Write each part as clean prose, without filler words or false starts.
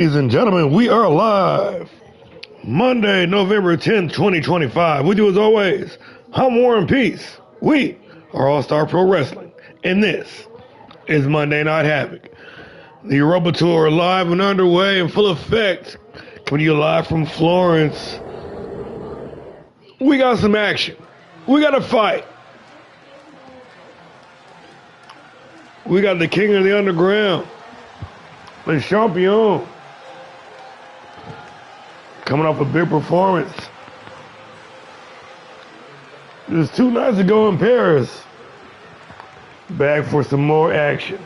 Ladies and gentlemen, we are live. Monday, November 10th, 2025. With you as always, I'm War and Peace. We are ALLSTAR Pro Wrestling. And this is Monday Night Havoc. The Europa Tour live and underway in full effect. Coming to you live from Florence. We got some action. We got a fight. We got the king of the underground, the champion, coming off a big performance just 2 nights ago in Paris. Back for some more action.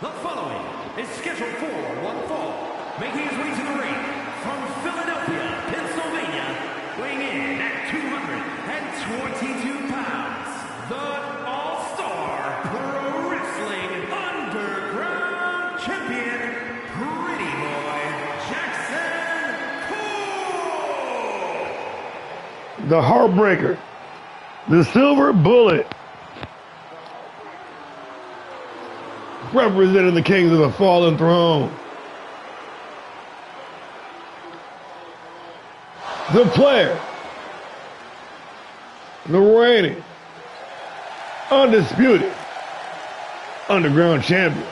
The following is scheduled for one fall, making his way to the ring from Philadelphia, Pennsylvania, weighing in at 222 pounds, the ALLSTAR Pro Wrestling Underground Champion, Pretty Boy Jackson Cole. The Heartbreaker, the Silver Bullet, representing the Kings of the Fallen Throne. The player, the reigning, undisputed underground champion,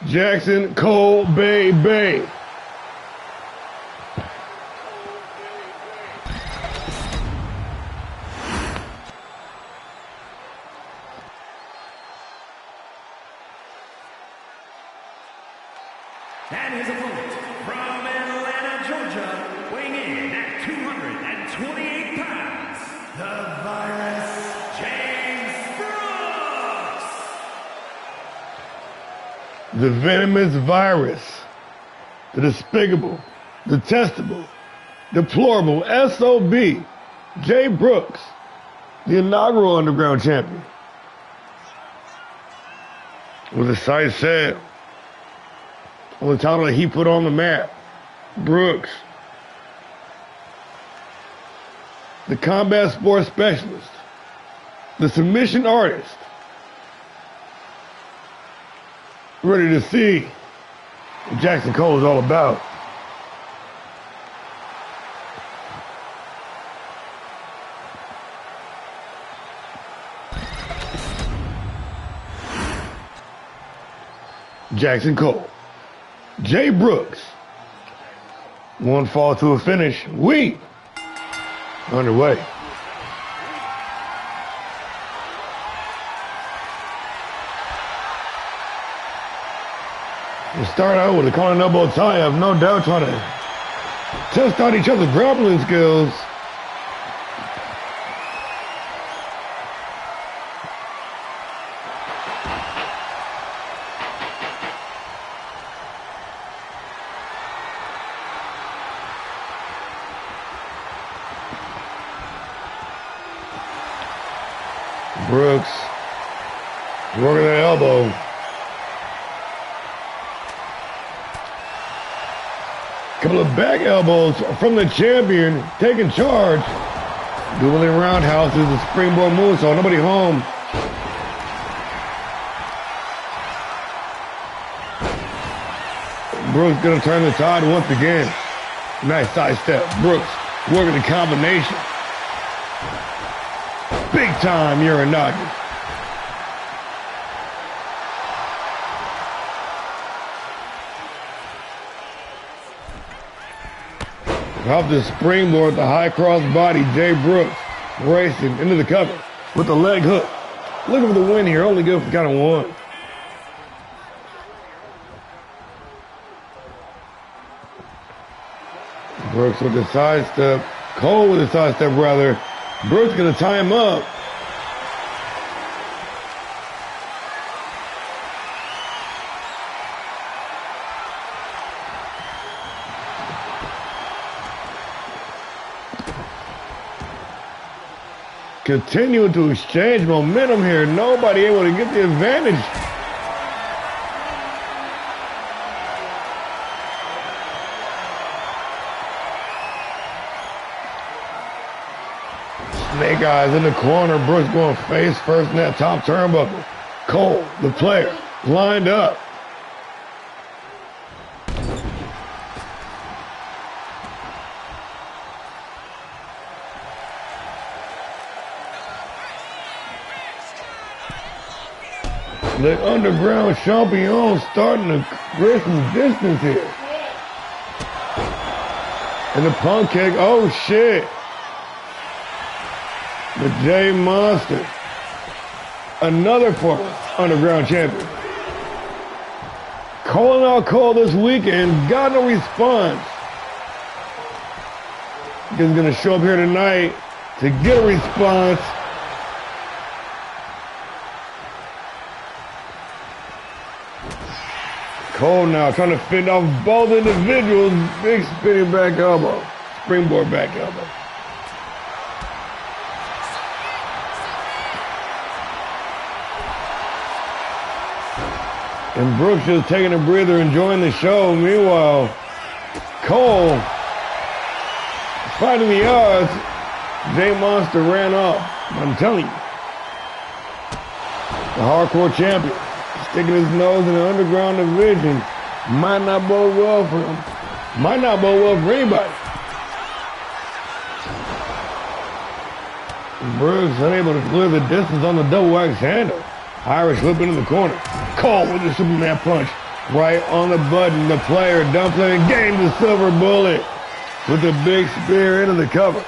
Jackson Cole Bay. And his opponent from Atlanta, Georgia, weighing in at 228 pounds, the Virus, James Brooks. The venomous virus, the despicable, detestable, deplorable SOB, Jay Brooks, the inaugural underground champion. With the sight set on the title that he put on the map, Brooks, the combat sports specialist, the submission artist, ready to see what Jackson Cole is all about. Jackson Cole, Jay Brooks, one fall to a finish. We underway. We start out with a collar and elbow tie-up, no doubt trying to test out each other's grappling skills. Brooks working that elbow. Couple of back elbows from the champion, taking charge. Dueling roundhouses, the springboard moonsault, nobody home. Brooks gonna turn the tide once again. Nice side step. Brooks working the combination. Big time Uranagi. Off the springboard, the high cross body, Jay Brooks racing into the cover with the leg hook. Looking for the win here, only good for count of one. Brooks with the side step. Cole with the side step, rather. Brooks gonna tie him up. Continuing to exchange momentum here. Nobody able to get the advantage. Snake eyes in the corner. Brooks going face first in that top turnbuckle. Cole, the player, lined up. The underground champion starting to create some distance here. And the punk kick, oh shit. The J Monster, another former underground champion. Calling out Cole this weekend, got no response. He's gonna show up here tonight to get a response. Cole now trying to fend off both individuals. Big spinning back elbow. Springboard back elbow. And Brooks just taking a breather, enjoying the show. Meanwhile, Cole fighting the odds. J Monster ran off. I'm telling you. The hardcore champion. Sticking his nose in the underground division might not bode well for him. Might not bode well for anybody. Brooks unable to clear the distance on the double axe handle. Irish whip into the corner. Cole with the Superman punch. Right on the button. The player, Dumpling, gains the silver bullet with the big spear into the cover.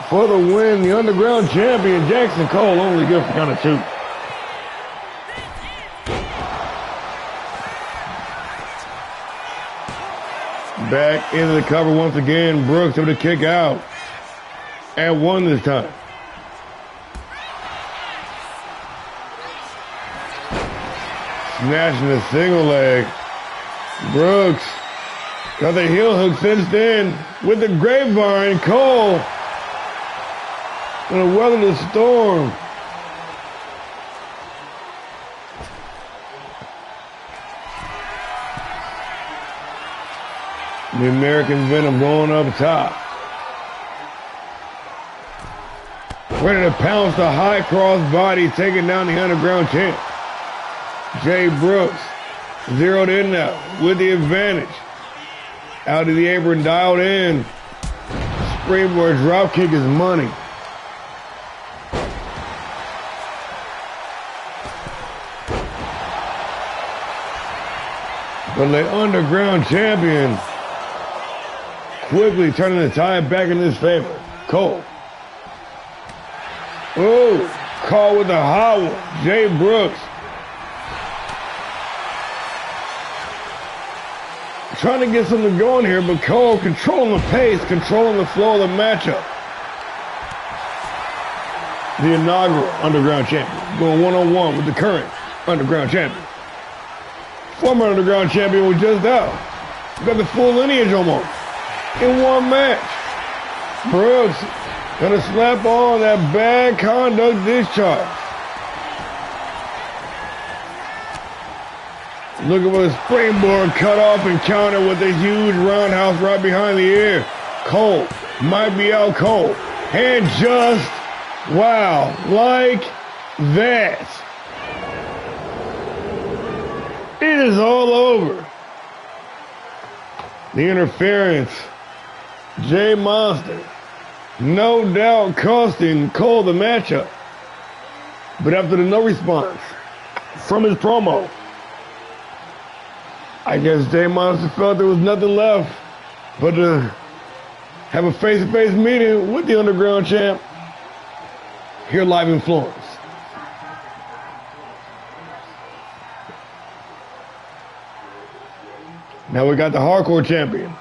For the win, the underground champion, Jackson Cole, only good for count of 2. Back into the cover once again. Brooks able to kick out. At 1 this time. Smashing the single leg. Brooks got the heel hook cinched in with the grapevine. Cole gonna weather the storm. The American Venom going up top. Ready to pounce the high cross body, taking down the underground champ. Jay Brooks zeroed in now with the advantage. Out of the apron, dialed in. Springboard drop kick is money. But the underground champion quickly turning the tide back in his favor. Cole. Oh, caught with a hot one. Jay Brooks. Trying to get something going here, but Cole controlling the pace, controlling the flow of the matchup. The inaugural underground champion going one-on-one with the current underground champion. Former underground champion was just out. Got the full lineage almost in one match. Brooks gonna slap on that bad conduct discharge. Looking for the springboard cut off and counter with a huge roundhouse right behind the ear. Cole might be out cold. And just, wow, like that. It is all over. The interference. J Monster. No doubt costing Cole the matchup. But after the no response from his promo, I guess J Monster felt there was nothing left but to have a face-to-face meeting with the underground champ here live in Florence. Now we got the hardcore champion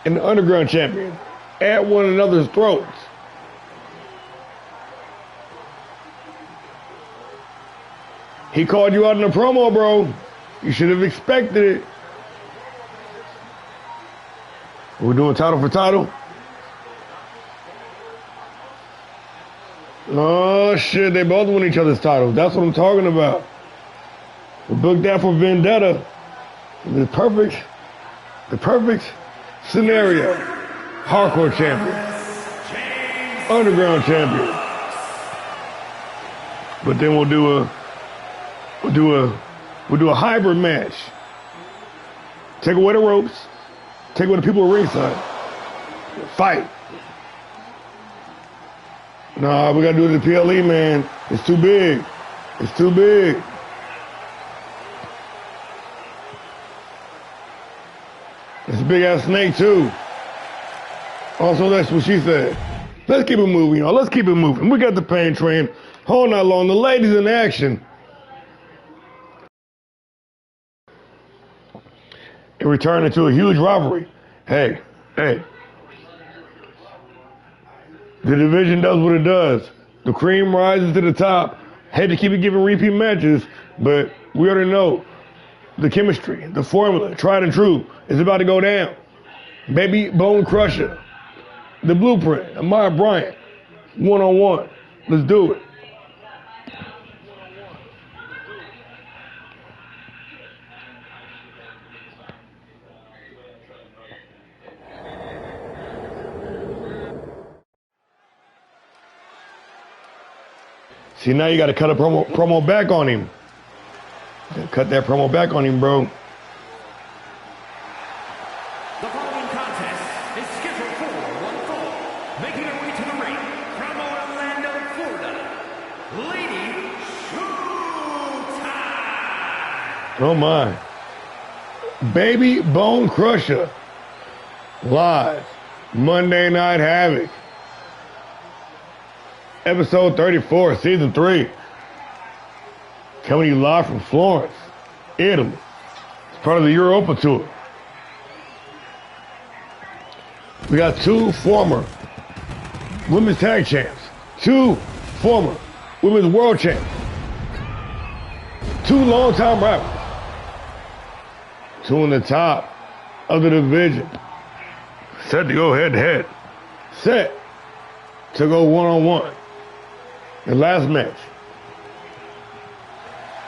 and the underground champion at one another's throats. He called you out in the promo, bro. You should have expected it. We're doing title for title. Oh shit, they both win each other's titles. That's what I'm talking about. We booked that for Vendetta. The perfect scenario. Hardcore champion. Underground champion. But then we'll do a hybrid match. Take away the ropes. Take away the people at ringside. Fight. Nah, we gotta do it at the PLE, man. It's too big. It's too big. It's a big ass snake too. Also, that's what she said. Let's keep it moving, y'all. Let's keep it moving. We got the pain train all night long. The ladies in action. And returning to a huge rivalry. Hey. The division does what it does. The cream rises to the top. Hate to keep it giving repeat matches, but we already know the chemistry, the formula, tried and true, is about to go down. Baby Bone Crusher, the blueprint, Amaya Bryant, one-on-one. Let's do it. See, now you got to cut a promo back on him. Cut that promo back on him, bro. The following contest is scheduled for one fall. Making her way to the ring from Orlando, Florida, Lady Showtime. Oh, my. Baby Bone Crusher. Live. Monday Night Havoc. Episode 34, Season 3. Coming to you live from Florence, Italy. It's part of the Europa Tour. We got two former women's tag champs. Two former women's world champs. Two long-time rivals. Two in the top of the division. Set to go head-to-head. Set to go one-on-one. The last match,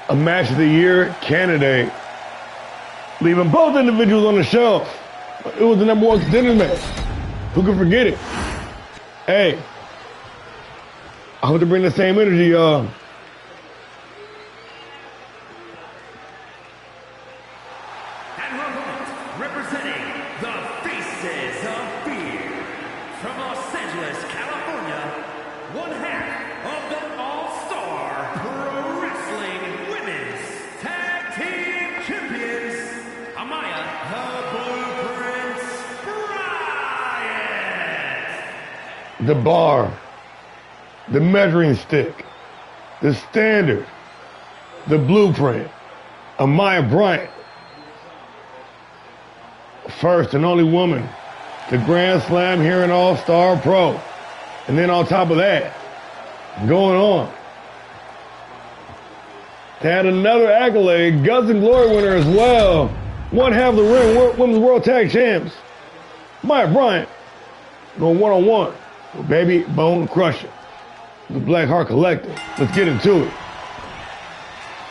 a match of the year candidate, leaving both individuals on the shelf. It was the #1 contender match. Who can forget it? Hey, I hope to bring the same energy, y'all. And representing the Faces of Fear from Los Angeles, California, one half of the All-Star Pro Wrestling Women's Tag Team Champions, Amaya the Blueprint Bryant. The bar, the measuring stick, the standard, the blueprint, Amaya Bryant. First and only woman to Grand Slam here in All-Star Pro. And then on top of that, going on to add another accolade, Guts and Glory winner as well. One half of the ring, Women's World Tag Champs, Amaya Bryant, going one-on-one with Baby Bone Crusher, the Black Heart Collective. Let's get into it.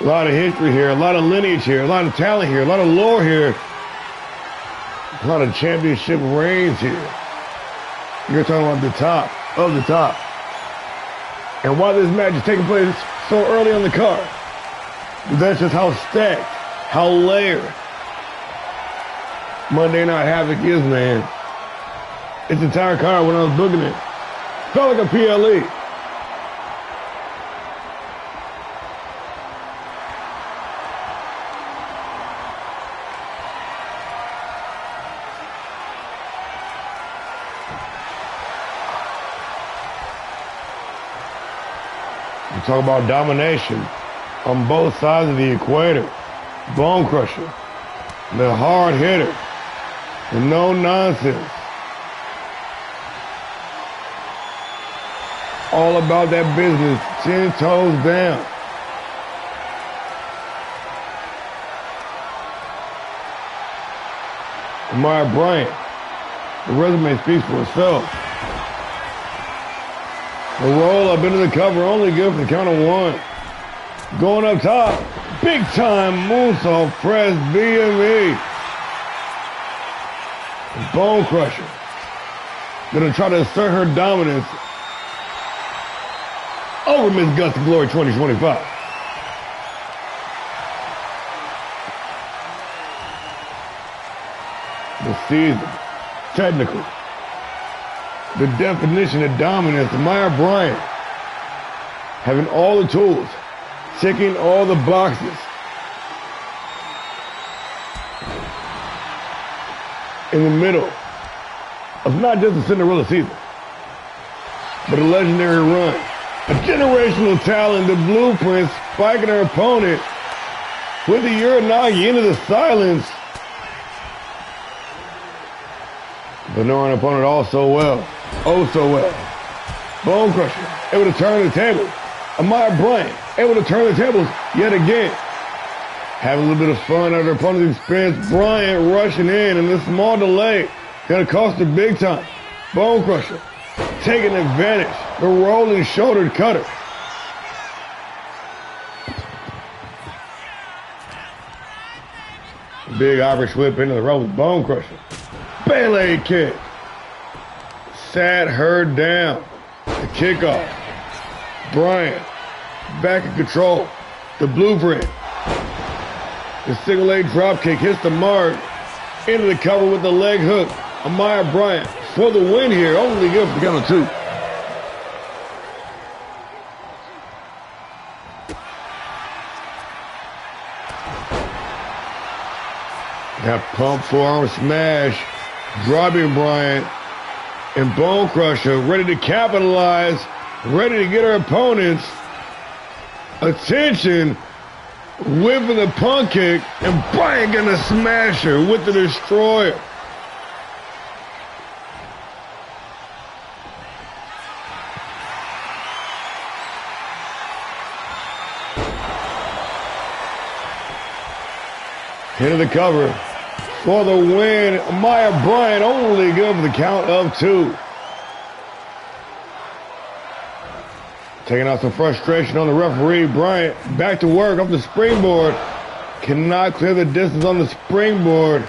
A lot of history here, a lot of lineage here, a lot of talent here, a lot of lore here, a lot of championship reigns here. You're talking about the top of the top. And why this match is taking place so early on the card, that's just how stacked, how layered Monday Night Havoc is, man. Its entire card when I was booking it felt like a PLE. We talk about domination on both sides of the equator. Bone Crusher, the hard hitter, the no nonsense. All about that business, 10 toes down. Amaya Bryant, the resume speaks for itself. The roll up into the cover, only good for the count of one. Going up top, big time moonsault press BME. Bone Crusher gonna try to assert her dominance over Miss Guts to Glory 2025. The season, technical, the definition of dominance, Maya Bryant having all the tools, checking all the boxes. In the middle of not just a Cinderella season, but a legendary run. A generational talent, the blueprint, spiking her opponent with the Uranagi into the silence. But knowing her opponent all so well, oh so well. Bone Crusher, able to turn the tables. Amaya Bryant, able to turn the tables yet again. Having a little bit of fun at her opponent's expense. Bryant rushing in, and this small delay gonna cost her big time. Bone Crusher taking advantage. The rolling shoulder cutter. Big Irish whip into the ropes. Bone Crusher. Bayley kick. Sat her down. The kickoff. Bryant back in control. The blueprint. The single leg drop kick hits the mark. Into the cover with the leg hook. Amaya Bryant for the win here. Only good for the count of 2. That pump forearm smash. Dropping Bryant. And Bone Crusher ready to capitalize. Ready to get her opponent's attention. Whipping the punk kick. And Bryant gonna smash her with the destroyer. Into the cover for the win. Maya Bryant only good for the count of 2. Taking out some frustration on the referee. Bryant back to work off the springboard. Cannot clear the distance on the springboard.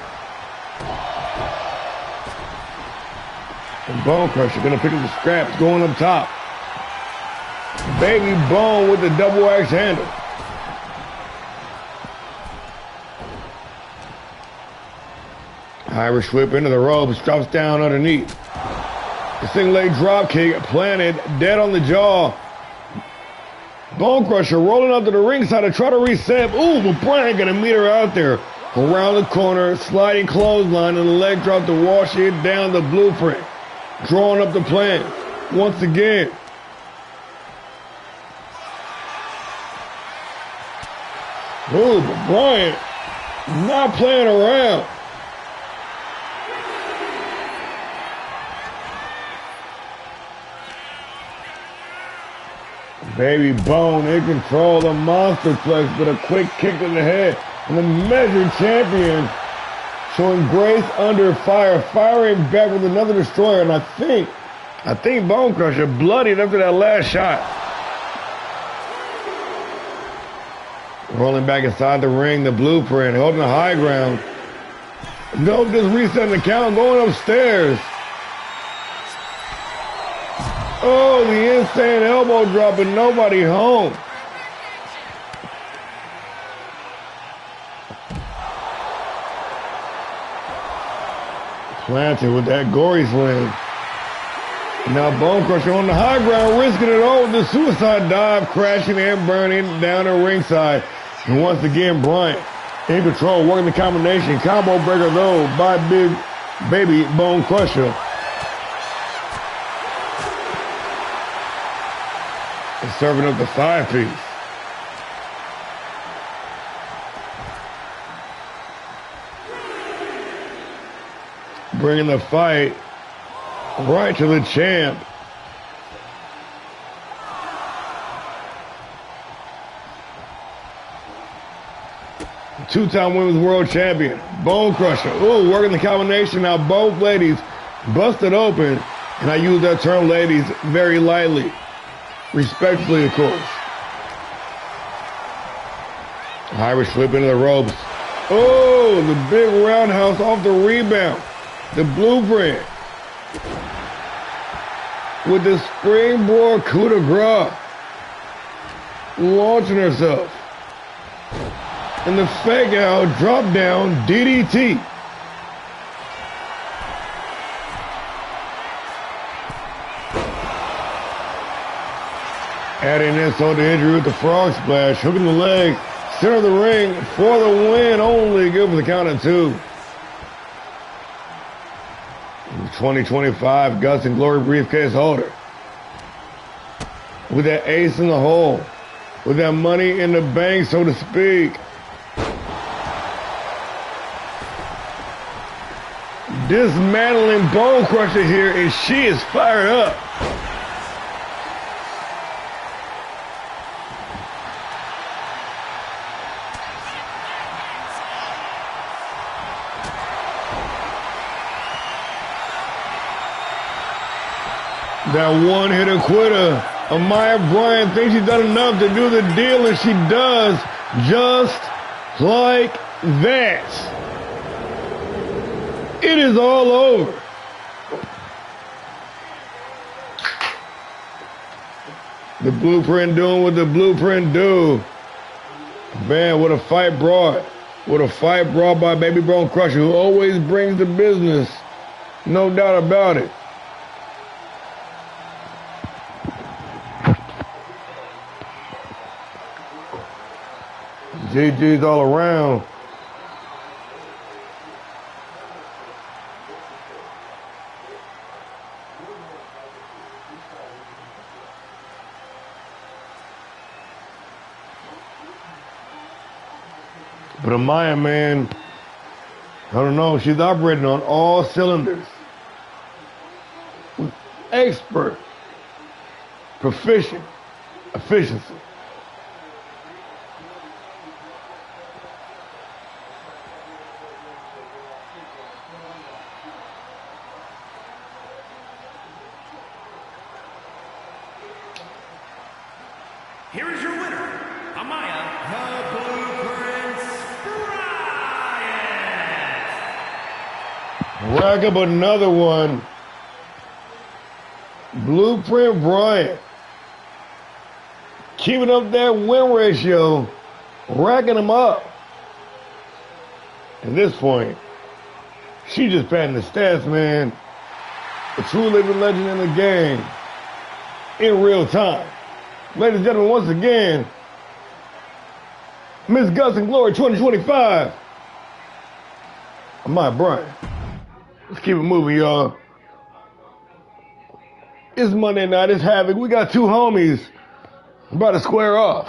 And Bone Crusher gonna pick up the scraps going up top. Baby Bone with the double axe handle. Irish whip into the ropes, drops down underneath. The single leg drop kick planted dead on the jaw. Bone Crusher rolling up to the ringside to try to reset. Ooh, but Bryant gonna meet her out there. Around the corner, sliding clothesline, and the leg drop to wash it down the blueprint. Drawing up the plan once again. Ooh, but Bryant not playing around. Baby Bone in control, the monster flex, but a quick kick to the head. And the measured champion showing grace under fire, firing back with another destroyer. And I think Bone Crusher bloodied after that last shot. Rolling back inside the ring, the blueprint, holding the high ground. Nope, just resetting the count, going upstairs. Oh, the insane elbow drop and nobody home. Planted with that gory slam. Now Bone Crusher on the high ground, risking it all with the suicide dive, crashing and burning down the ringside. And once again, Bryant in control, working the combination. Combo breaker though by Big Baby Bone Crusher. And serving up the 5-piece. Bringing the fight right to the champ. Two-time women's world champion, Bone Crusher. Ooh, working the combination. Now both ladies busted open. And I use that term, ladies, very lightly. Respectfully, of course. Irish whip into the ropes. Oh, the big roundhouse off the rebound. The blueprint. With the springboard coup de grace. launching herself. And the fake out, drop down, DDT. Adding insult to injury with the frog splash, hooking the leg, center of the ring for the win only. Good for the count of 2. 2025 Guts and Glory briefcase holder. With that ace in the hole. With that money in the bank, so to speak. Dismantling Bone Crusher here, and she is fired up. That one-hitter quitter, Amaya Bryant, thinks she's done enough to do the deal, and she does, just like that. It is all over. The Blueprint doing what the Blueprint do. Man, what a fight brought. What a fight brought by Baby Bone Crusher, who always brings the business. No doubt about it. GG's all around. But Amaya, man, I don't know, she's operating on all cylinders. With expert, proficient efficiency. Here is your winner, Amaya, the Blueprint Bryant. Rack up another one. Blueprint Bryant. Keeping up that win ratio. Racking them up. At this point, she just patting the stats, man. A true living legend in the game. In real time. Ladies and gentlemen, once again, Miss Guts and Glory 2025. Amaya Bryant. Let's keep it moving, y'all. It's Monday night, it's Havoc. We got 2 homies about to square off.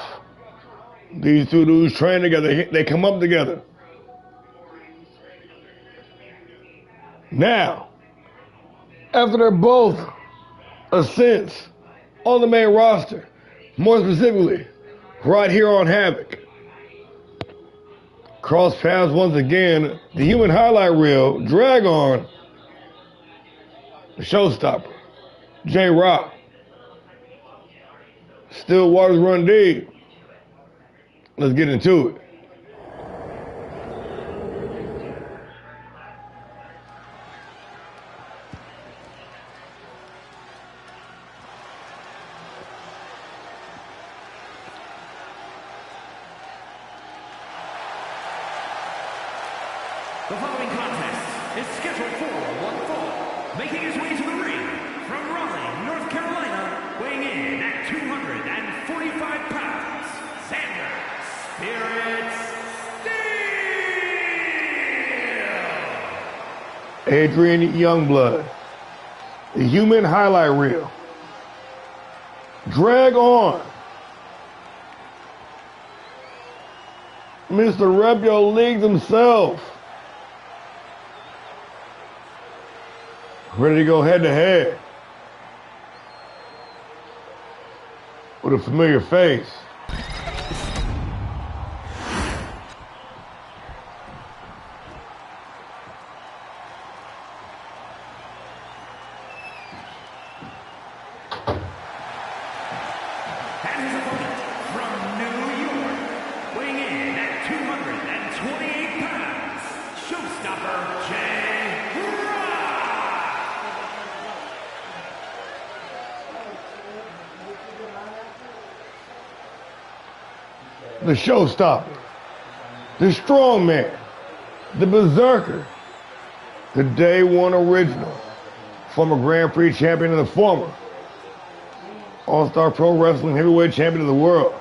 These 2 dudes train together, they come up together. Now, after they're both ascents on the main roster, more specifically, right here on Havoc. Cross paths once again, the human highlight reel, drag on, the showstopper, J-Rock. Still waters run deep. Let's get into it. The following contest is scheduled for one fall. Making his way to the ring from Raleigh, North Carolina, weighing in at 245 pounds, Xander Spirit Steel. Adrian Youngblood, the human highlight reel. Drag on. Mr. Rep Your Leagues himself. Ready to go head to head with a familiar face. And his opponent from New York, weighing in at 228 pounds, showstopper the showstopper, the strongman, the berserker, the day one original, former Grand Prix champion and the former All-Star Pro Wrestling heavyweight champion of the world,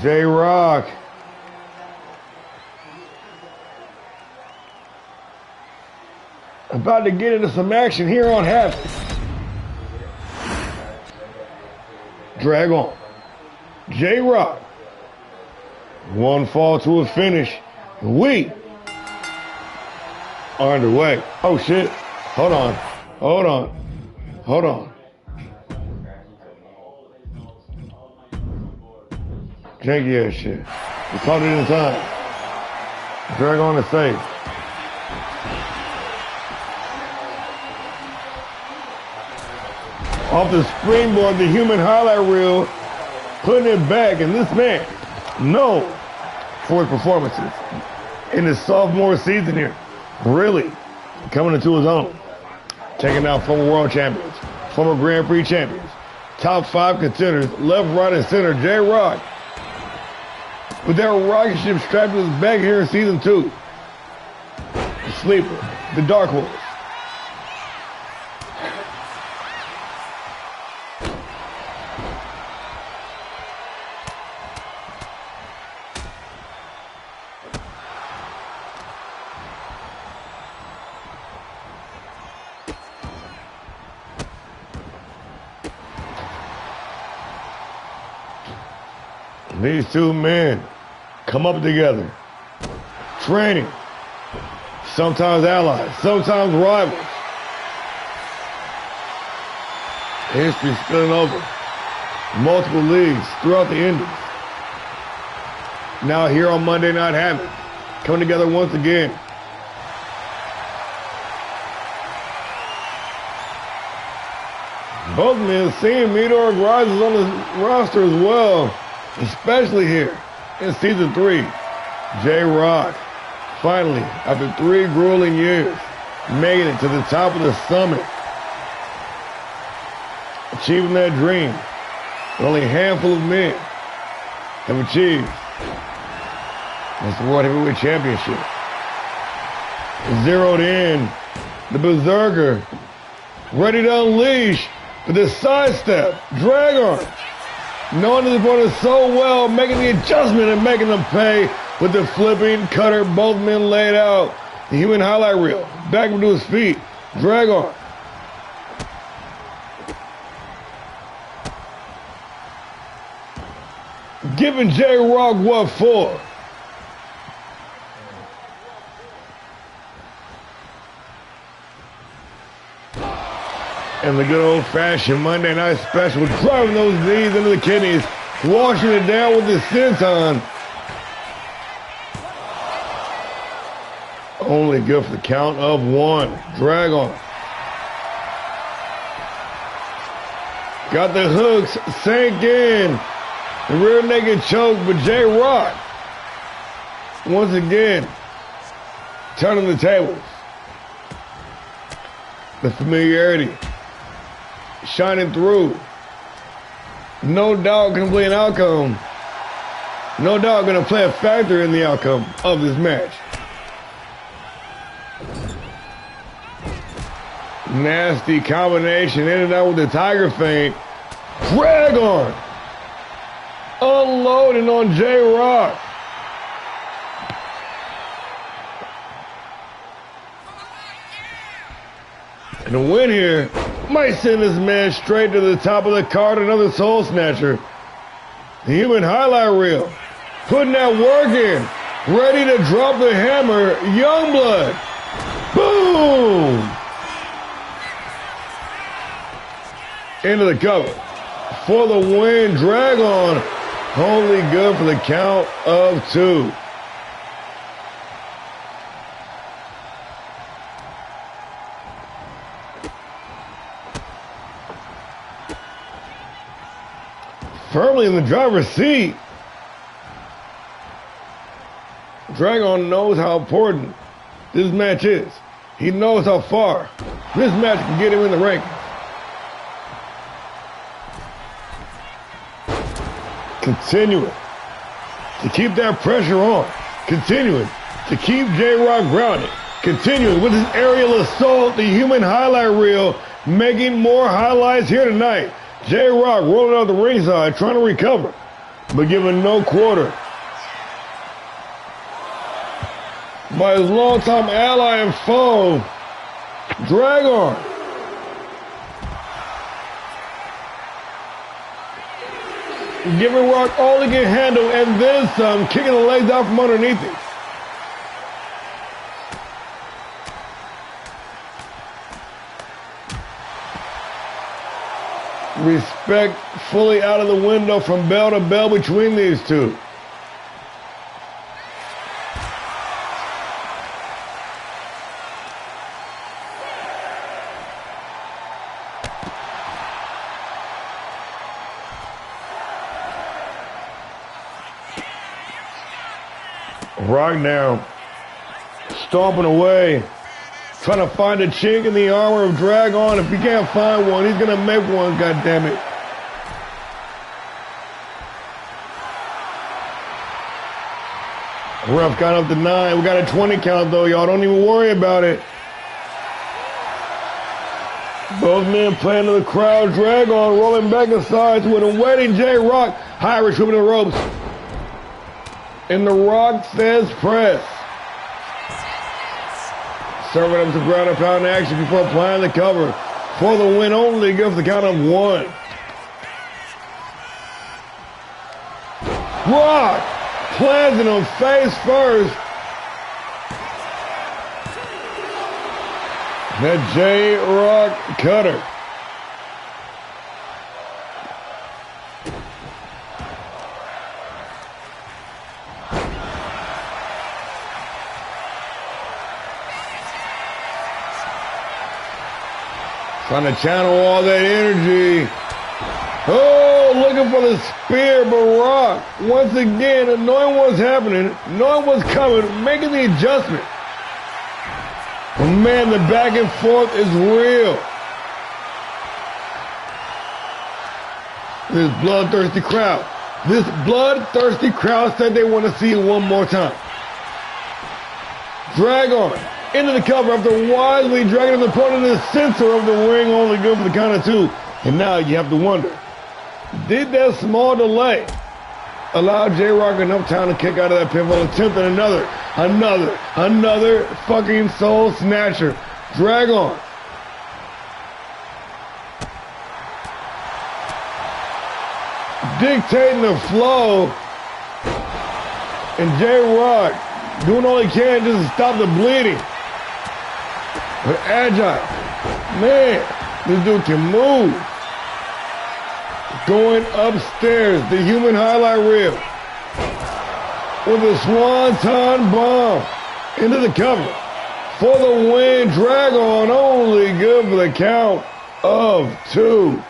J-Rock. About to get into some action here on HAVOK. Drag on. J-Rock. One fall to a finish. We are underway. Oh shit. Hold on. Hold on. Hold on. Janky ass shit. We caught it in time. Drag on is safe. Off the springboard, the human highlight reel, putting it back, and this man, known for his performances in his sophomore season here, really coming into his own, taking out former world champions, former Grand Prix champions, top 5 contenders, left, right, and center, J-Rock, with that rocket ship strapped to his back here in season 2. The sleeper, the dark horse. These two men come up together, training, sometimes allies, sometimes rivals. History spilling over multiple leagues throughout the Indies. Now here on Monday Night HAVOK, coming together once again. Both men seeing meteoric rises on the roster as well. Especially here in season 3, J-Rock, finally, after 3 grueling years, making it to the top of the summit, achieving that dream that only a handful of men have achieved. That's the World Heavyweight Championship. Zeroed in, the berserker, ready to unleash, with this sidestep, drag arm. Knowing his opponent so well, making the adjustment and making them pay with the flipping cutter, both men laid out. The human highlight reel, back to his feet, drag on. Giving J-Rock what for? And the good old-fashioned Monday Night Special, driving those knees into the kidneys, washing it down with the senton. Only good for the count of 1. Drag on. Got the hooks, sank in. The rear naked choke, but J-Rock, once again, turning the tables. The familiarity shining through. No doubt going to play an outcome. No doubt going to play a factor in the outcome of this match. Nasty combination, in and out with the tiger feint. Drag on. Unloading on J-Rock. And the win here might send this man straight to the top of the card, another soul snatcher. The human highlight reel, putting that work in, ready to drop the hammer, Youngblood. Boom! Into the cover. For the win, drag on. Only good for the count of 2. Firmly in the driver's seat. Dragon knows how important this match is. He knows how far this match can get him in the rankings. Continuing to keep that pressure on. Continuing to keep J-Rock grounded. Continuing with his aerial assault, the human highlight reel, making more highlights here tonight. J-Rock rolling out the ringside, trying to recover, but giving no quarter by his longtime ally and foe, Dragon. Giving Rock all he can handle, and then some, kicking the legs out from underneath him. Respect fully out of the window from bell to bell between these two. Rock now stomping away, trying to find a chink in the armor of Dragon. If he can't find one, he's going to make one, goddammit. Ref got up to 9. We got a 20 count, though, y'all. Don't even worry about it. Both men playing to the crowd. Dragon rolling back inside with a waiting J-Rock. High retrieving the ropes. And The Rock says press. Serving up to ground and pound action before applying the cover. For the win only, gives the count of 1. Rock planting him face first. That J-Rock cutter. Trying to channel all that energy. Oh, looking for the spear, but Rock, once again, knowing what's happening, knowing what's coming, making the adjustment. But man, the back and forth is real. This bloodthirsty crowd. This bloodthirsty crowd said they want to see it one more time. Dragon into the cover after wisely dragging his opponent in the center of the ring, only good for the count of 2. And now you have to wonder, did that small delay allow J-Rock enough time to kick out of that pinfall, attempting another fucking soul snatcher? Dragon. Dictating the flow. And J-Rock doing all he can just to stop the bleeding. But agile. Man, this dude can move. Going upstairs, the human highlight reel. With a swanton bomb into the cover. For the win, Dragon only good for the count of 2.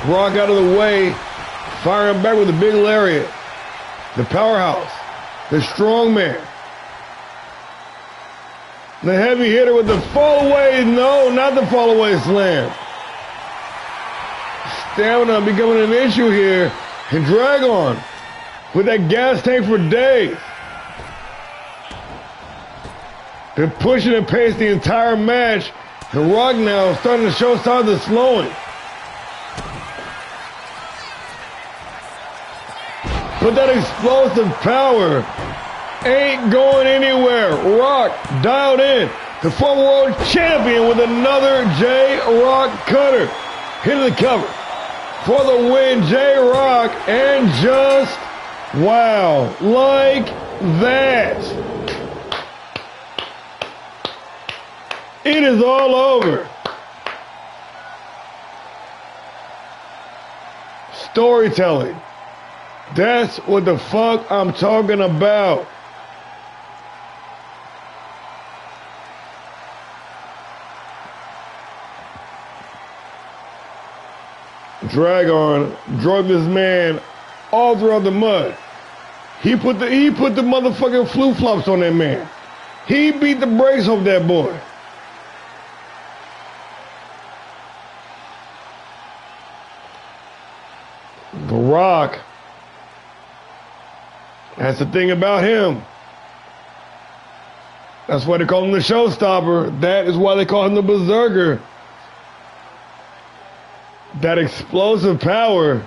Rock out of the way, firing back with a big lariat. The powerhouse, the strong man. The heavy hitter with the fall away, no, not the fall away slam. Stamina becoming an issue here. And Dragon with that gas tank for days. Been pushing and pacing the entire match. And Rock now starting to show signs of slowing. But that explosive power ain't going anywhere. Rock dialed in. The former world champion with another J-Rock cutter. Hitting the cover. For the win, J-Rock. And just, wow, like that. It is all over. Storytelling. That's what the fuck I'm talking about. Dragon drug this man all throughout the mud. He put the motherfucking flu flops on that man. He beat the brakes off that boy. Rock. That's the thing about him. That's why they call him the showstopper. That is why they call him the berserker. That explosive power.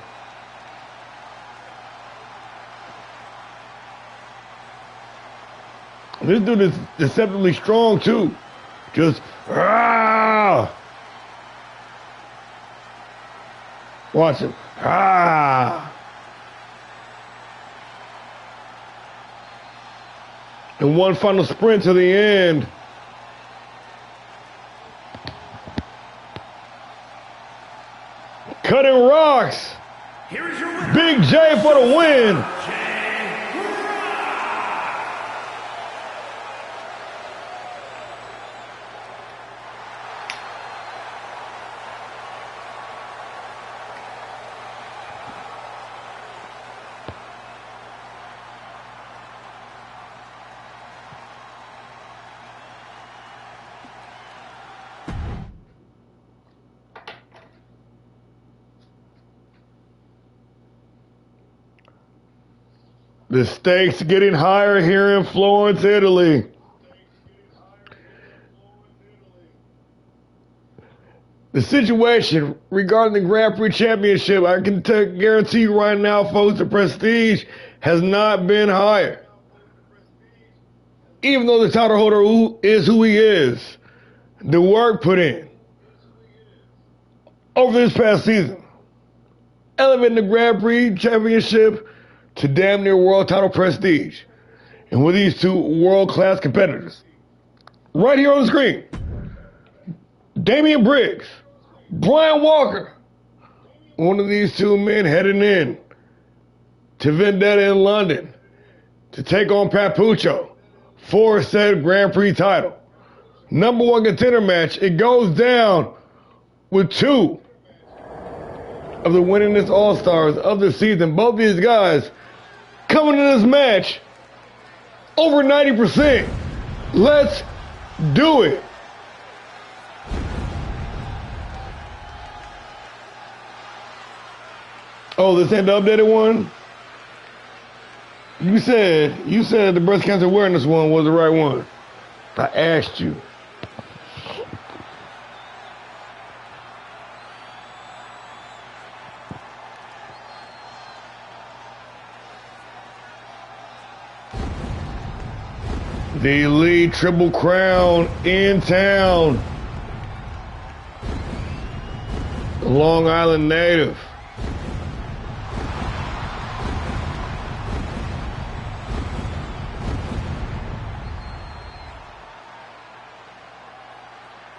This dude is deceptively strong too. Just watch him. And one final sprint to the end. Cutting rocks. Here is your winner, Big J for the win. The stakes getting higher here in Florence, Italy. The situation regarding the Grand Prix Championship, I can guarantee you right now, folks, the prestige has not been higher. Even though the title holder is who he is, the work put in over this past season, elevating the Grand Prix Championship to damn near world title prestige. And with these two world-class competitors, right here on the screen, Damian Briggs, Brian Walker, one of these two men heading in to Vendetta in London to take on Papucho for said Grand Prix title. Number one contender match. It goes down with two of the winningest All-Stars of the season. Both these guys coming in this match over 90%. Let's do it. Oh, this ain't the updated one? You said the breast cancer awareness one was the right one. I asked you. The Elite Triple Crown in town. Long Island native.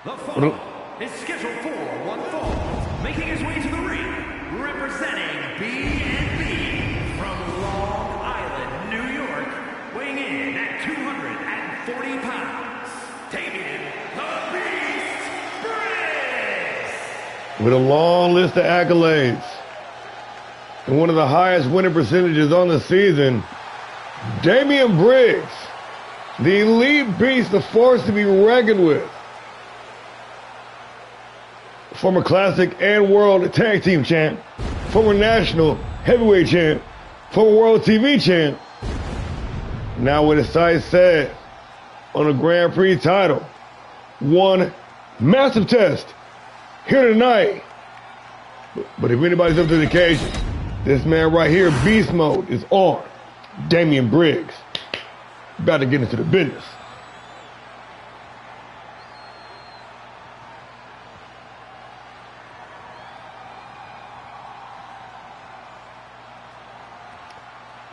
The following is scheduled for one fall, making his way to the ring, representing B&B from Long Island, New York, weighing in at 240 pounds, Damian the Beast Briggs. With a long list of accolades and one of the highest winning percentages on the season, Damian Briggs, the elite beast, the force to be reckoned with. Former Classic and World Tag Team Champ, former National Heavyweight Champ, former World TV Champ. Now with his sights set on a Grand Prix title. One massive test here tonight. But if anybody's up to the occasion, this man right here, beast mode, is on. Damian Briggs. About to get into the business.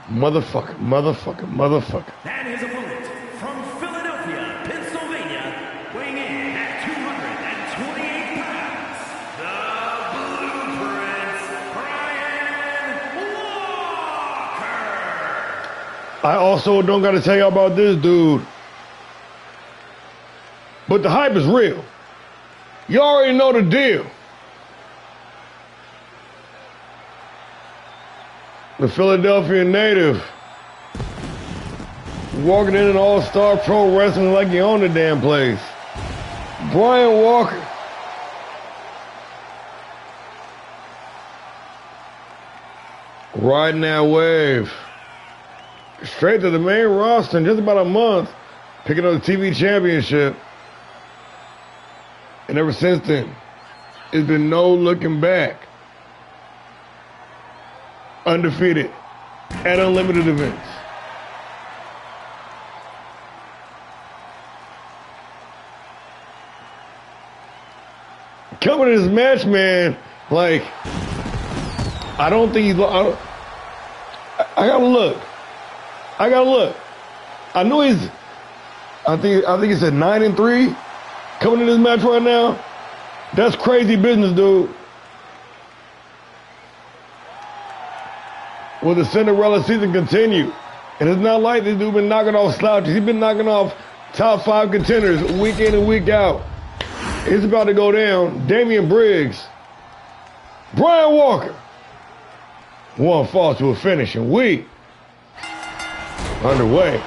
Motherfucker, motherfucker, motherfucker. And his opponent from Philadelphia, Pennsylvania, weighing in at 228 pounds, the Blueprint, Brian Walker. I also don't got to tell you about this dude. But the hype is real. You already know the deal. The Philadelphia native, walking in an All-Star Pro Wrestling like he owned the damn place. Brian Walker. Riding that wave. Straight to the main roster in just about a month. Picking up the TV championship. And ever since then, it's been no looking back. Undefeated at unlimited events. Coming to this match, man, like, I don't think he's, I gotta look. I know he's, I think he's at 9-3 coming in this match right now. That's crazy business, dude. Will the Cinderella season continue? And it's not like this dude been knocking off slouches. He's been knocking off top 5 contenders week in and week out. It's about to go down. Damian Briggs. Brian Walker. One fall to a finish, and we underway.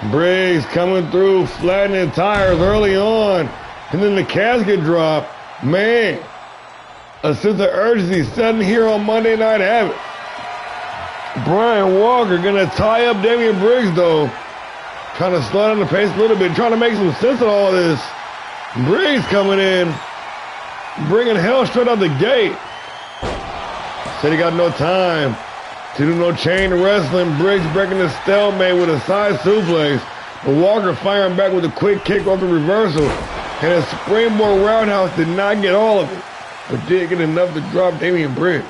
Briggs coming through, flattening tires early on. And then the casket drop. Man, a sense of urgency sudden here on Monday Night Havoc. Brian Walker gonna tie up Damian Briggs though. Trying to slow down the pace a little bit, trying to make some sense of all this. Briggs coming in, bringing hell straight out the gate. Said he got no time to do no chain wrestling. Briggs breaking the stalemate with a side suplex. But Walker firing back with a quick kick off the reversal. And a springboard roundhouse did not get all of it, but did get enough to drop Damian Briggs.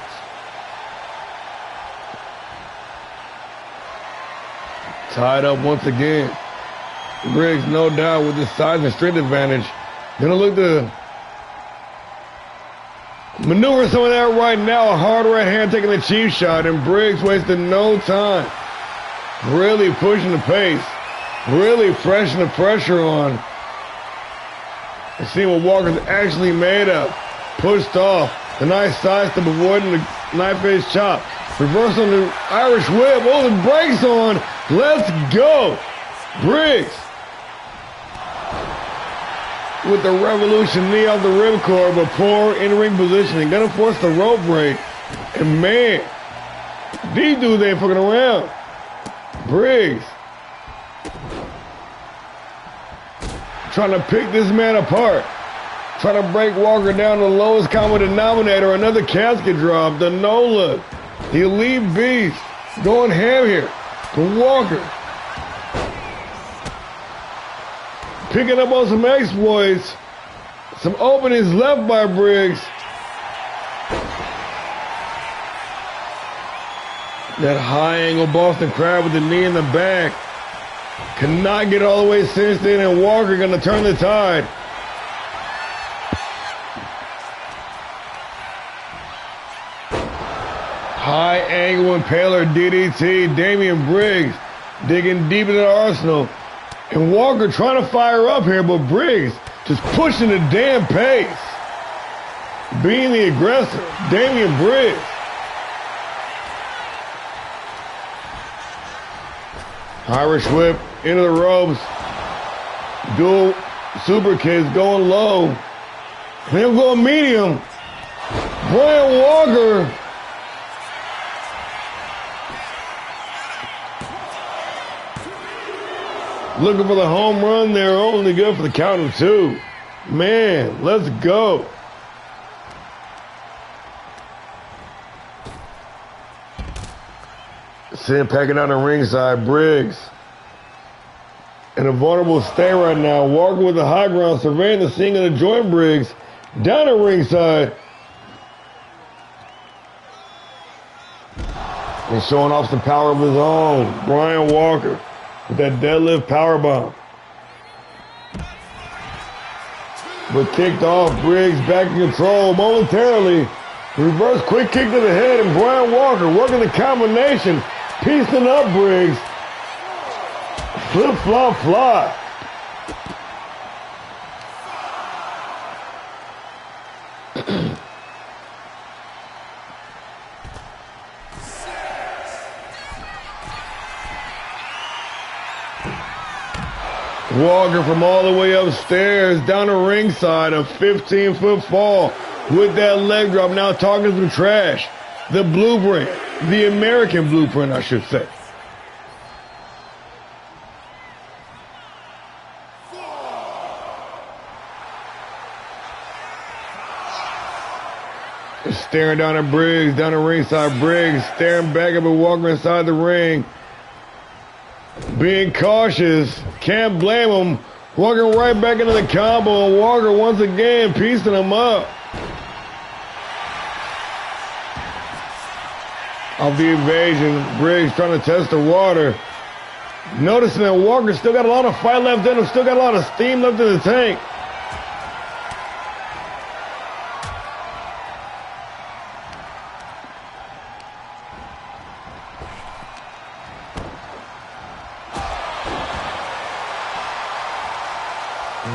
Tied up once again. Briggs, no doubt, with his size and strength advantage, gonna look to maneuver some of that right now. A hard right hand taking the cheap shot, and Briggs wasting no time. Really pushing the pace. Really pressing the pressure on. And seeing what Walker's actually made of. Pushed off. The nice sidestep avoiding the knife edge chop. Reverse on the Irish whip. Oh, the brakes on. Let's go. Briggs. With the revolution knee off the ripcord, but poor in-ring positioning. Gonna force the rope break. And man, these dudes ain't fucking around. Briggs. Trying to pick this man apart. Trying to break Walker down to the lowest common denominator. Another casket drop. The no look. The elite beast going ham here to Walker. Picking up on some exploits. Some openings left by Briggs. That high angle Boston Crab with the knee in the back. Cannot get all the way cinched in, and Walker gonna turn the tide. High angle impaler DDT. Damian Briggs digging deep into the arsenal. And Walker trying to fire up here, but Briggs just pushing the damn pace. Being the aggressor, Damian Briggs. Irish whip into the ropes. Dual super kicks going low. Then going medium. Brian Walker. Looking for the home run there, only good for the count of 2. Man, let's go. Sin packing out the ringside. Briggs in a vulnerable state right now. Walker with the high ground, surveying the scene of the joint. Briggs down at ringside. And showing off some power of his own. Brian Walker with that deadlift powerbomb. But kicked off. Briggs back in control momentarily. Reverse quick kick to the head, and Brian Walker working the combination. Piecing up Briggs. Flip, flop, fly. Walker from all the way upstairs down the ringside, a 15-foot fall with that leg drop. Now talking some trash. The blueprint The American blueprint, I should say. Staring down at Briggs, down the ringside. Briggs staring back up at Walker inside the ring. Being cautious. Can't blame him. Walking right back into the combo. And Walker once again piecing him up. Off the evasion. Briggs trying to test the water. Noticing that Walker still got a lot of fight left in him. Still got a lot of steam left in the tank.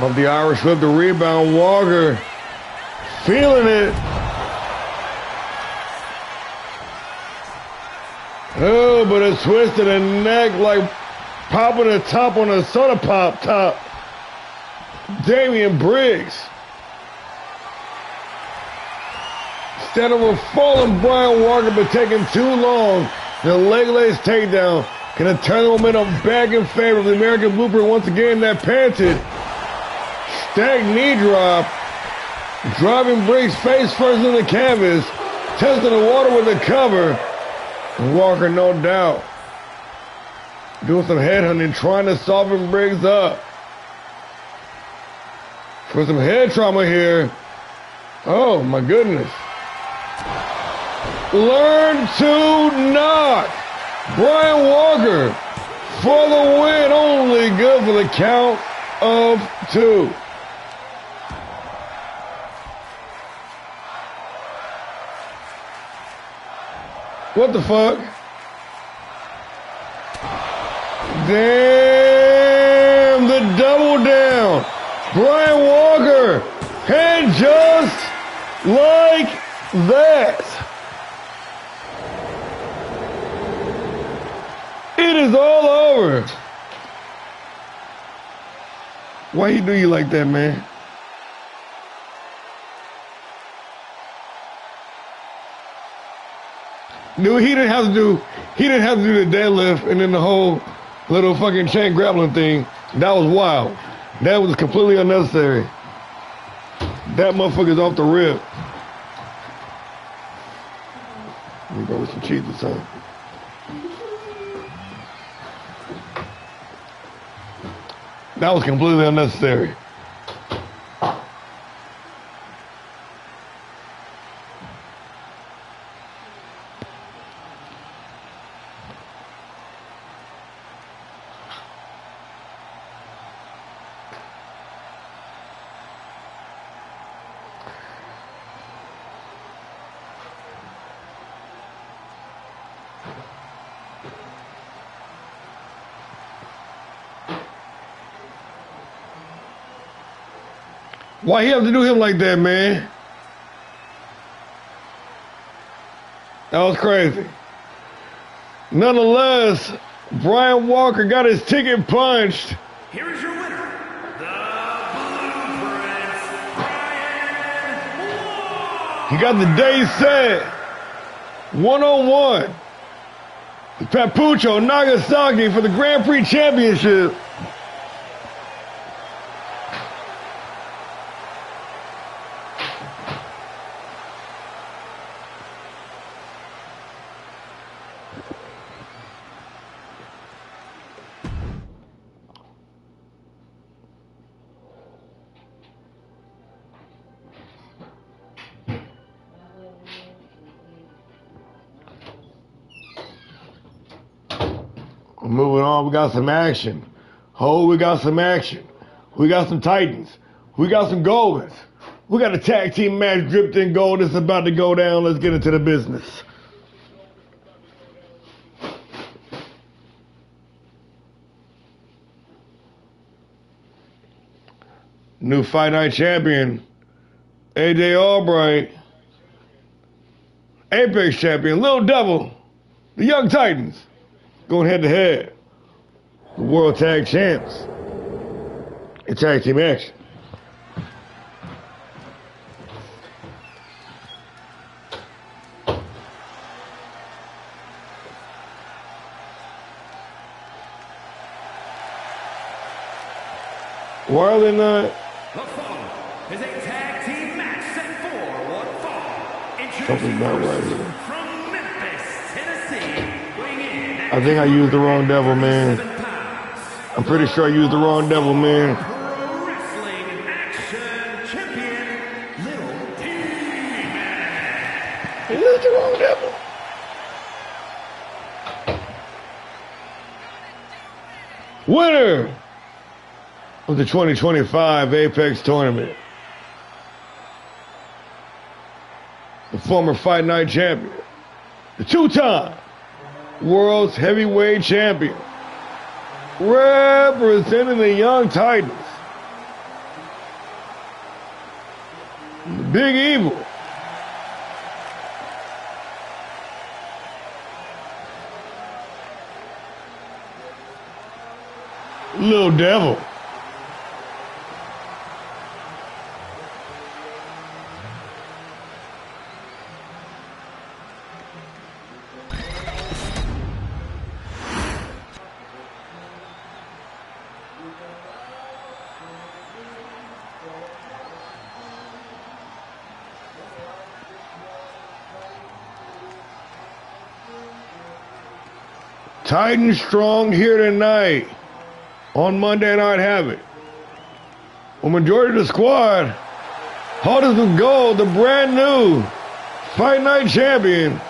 Of the Irish whip, the rebound. Walker feeling it. Oh, but it twisted a neck like popping a top on a soda pop top. Damian Briggs. Instead of a falling Brian Walker, but taking too long. The leg lace takedown. Gonna turn the momentum back in favor of the American blueprint once again. That panted. Stacked knee drop, driving Briggs face first in the canvas, testing the water with the cover. And Walker, no doubt, doing some headhunting, trying to soften Briggs up. For some head trauma here. Oh, my goodness. Learn to knock. Brian Walker for the win. Only good for the count of 2. What the fuck? Damn, the double down. Brian Walker, and just like that, it is all over. Why he do you like that, man? Dude, he didn't have to do the deadlift and then the whole little fucking chain grappling thing. That was wild. That was completely unnecessary. That motherfucker's off the rip. Let me go with some cheese or something. That was completely unnecessary. Why he have to do him like that, man? That was crazy. Nonetheless, Brian Walker got his ticket punched. Here is your winner, the Blueprint, Brian Walker. He got the day set. 1-on-1 with Papucho Nagasaki for the Grand Prix Championship. Moving on, we got some action. Oh, we got some action. We got some Titans. We got some Goldens. We got a tag team match dripped in gold that's about to go down. Let's get into the business. New Fight Night champion, AJ Albright. Apex champion, Lil Devil. The Young Titans. Going head to head. The World Tag Champs. It's tag team action. Why are they not? The following is a tag team match set for one fall. Something's not right here. From Memphis, Tennessee, weighing in at I think I used the wrong devil, man. 7 pounds. I'm pretty sure I used the wrong devil, man. Pro Wrestling Action Champion, Little T-Man. I used the wrong devil. Winner of the 2025 Apex Tournament, the former Fight Night champion, the two-time World's Heavyweight Champion, representing the Young Titans, the Big Evil, Little Devil. Titan Strong here tonight on Monday Night Havoc. Well, majority of the squad, Hardest of Gold, the brand new Fight Night champion,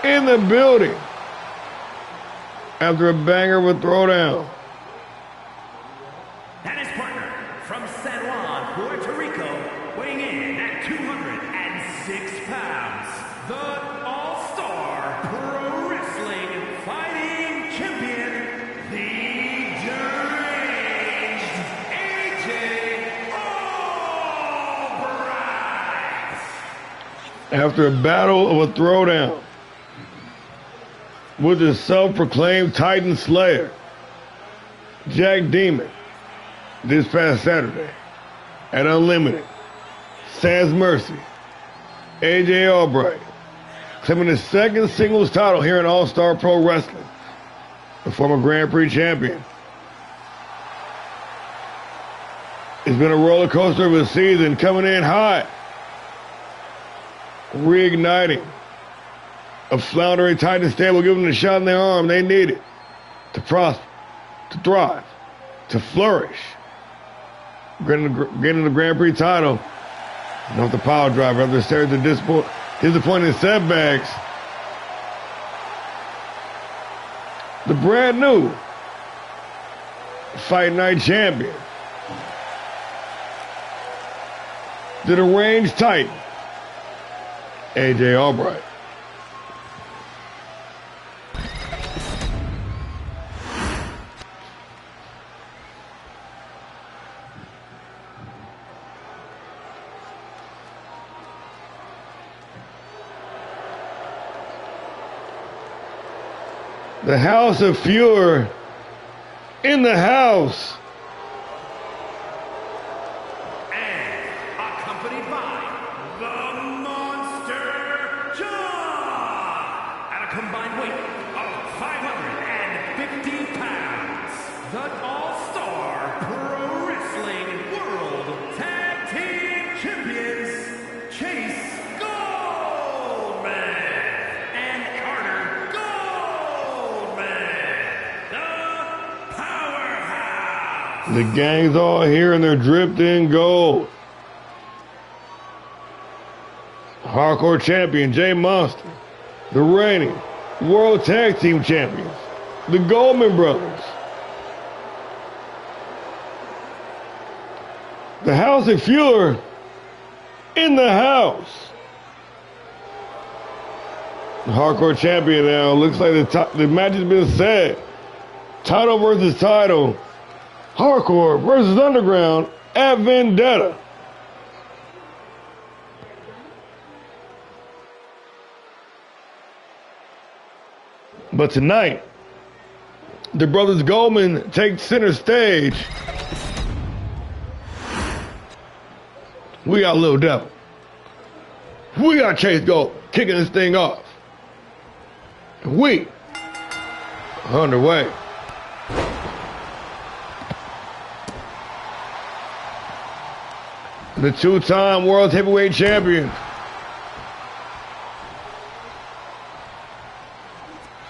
in the building after a banger of a throwdown. And his partner from San Juan, Puerto Rico, weighing in at 206 pounds, the All-Star Pro Wrestling Fighting Champion, the deranged AJ Albright. After a battle of a throwdown with his self-proclaimed Titan Slayer, Jack Demon, this past Saturday at Unlimited, Sans Mercy, AJ Albright claiming his second singles title here in All-Star Pro Wrestling, the former Grand Prix champion. It's been a roller coaster of a season, coming in hot, reigniting a floundering Titan stable, giving them a shot in their arm they needed to prosper, to thrive, to flourish. Getting the Grand Prix title, and off the power driver after a series of disappointing setbacks. The brand new Fight Night champion, the deranged Titan, AJ Albright. The House of Fury in the house. And accompanied by the Monster John at a combined weight of 550 pounds. The All-Star Pro Wrestling World Tag Team Champions, Chase Goldman and Carter Goldman, the Powerhouse. The gang's all here and they're dripped in gold. Hardcore champion Jay Monster, the reigning World Tag Team Champions, the Goldman Brothers. The House of Fury in the house. The hardcore champion now. Looks like the match has been set. Title versus title. Hardcore versus Underground at Vendetta. But tonight, the brothers Goldman take center stage. We got Little Devil. We got Chase Gold kicking this thing off. We are underway. the two-time World Heavyweight Champion.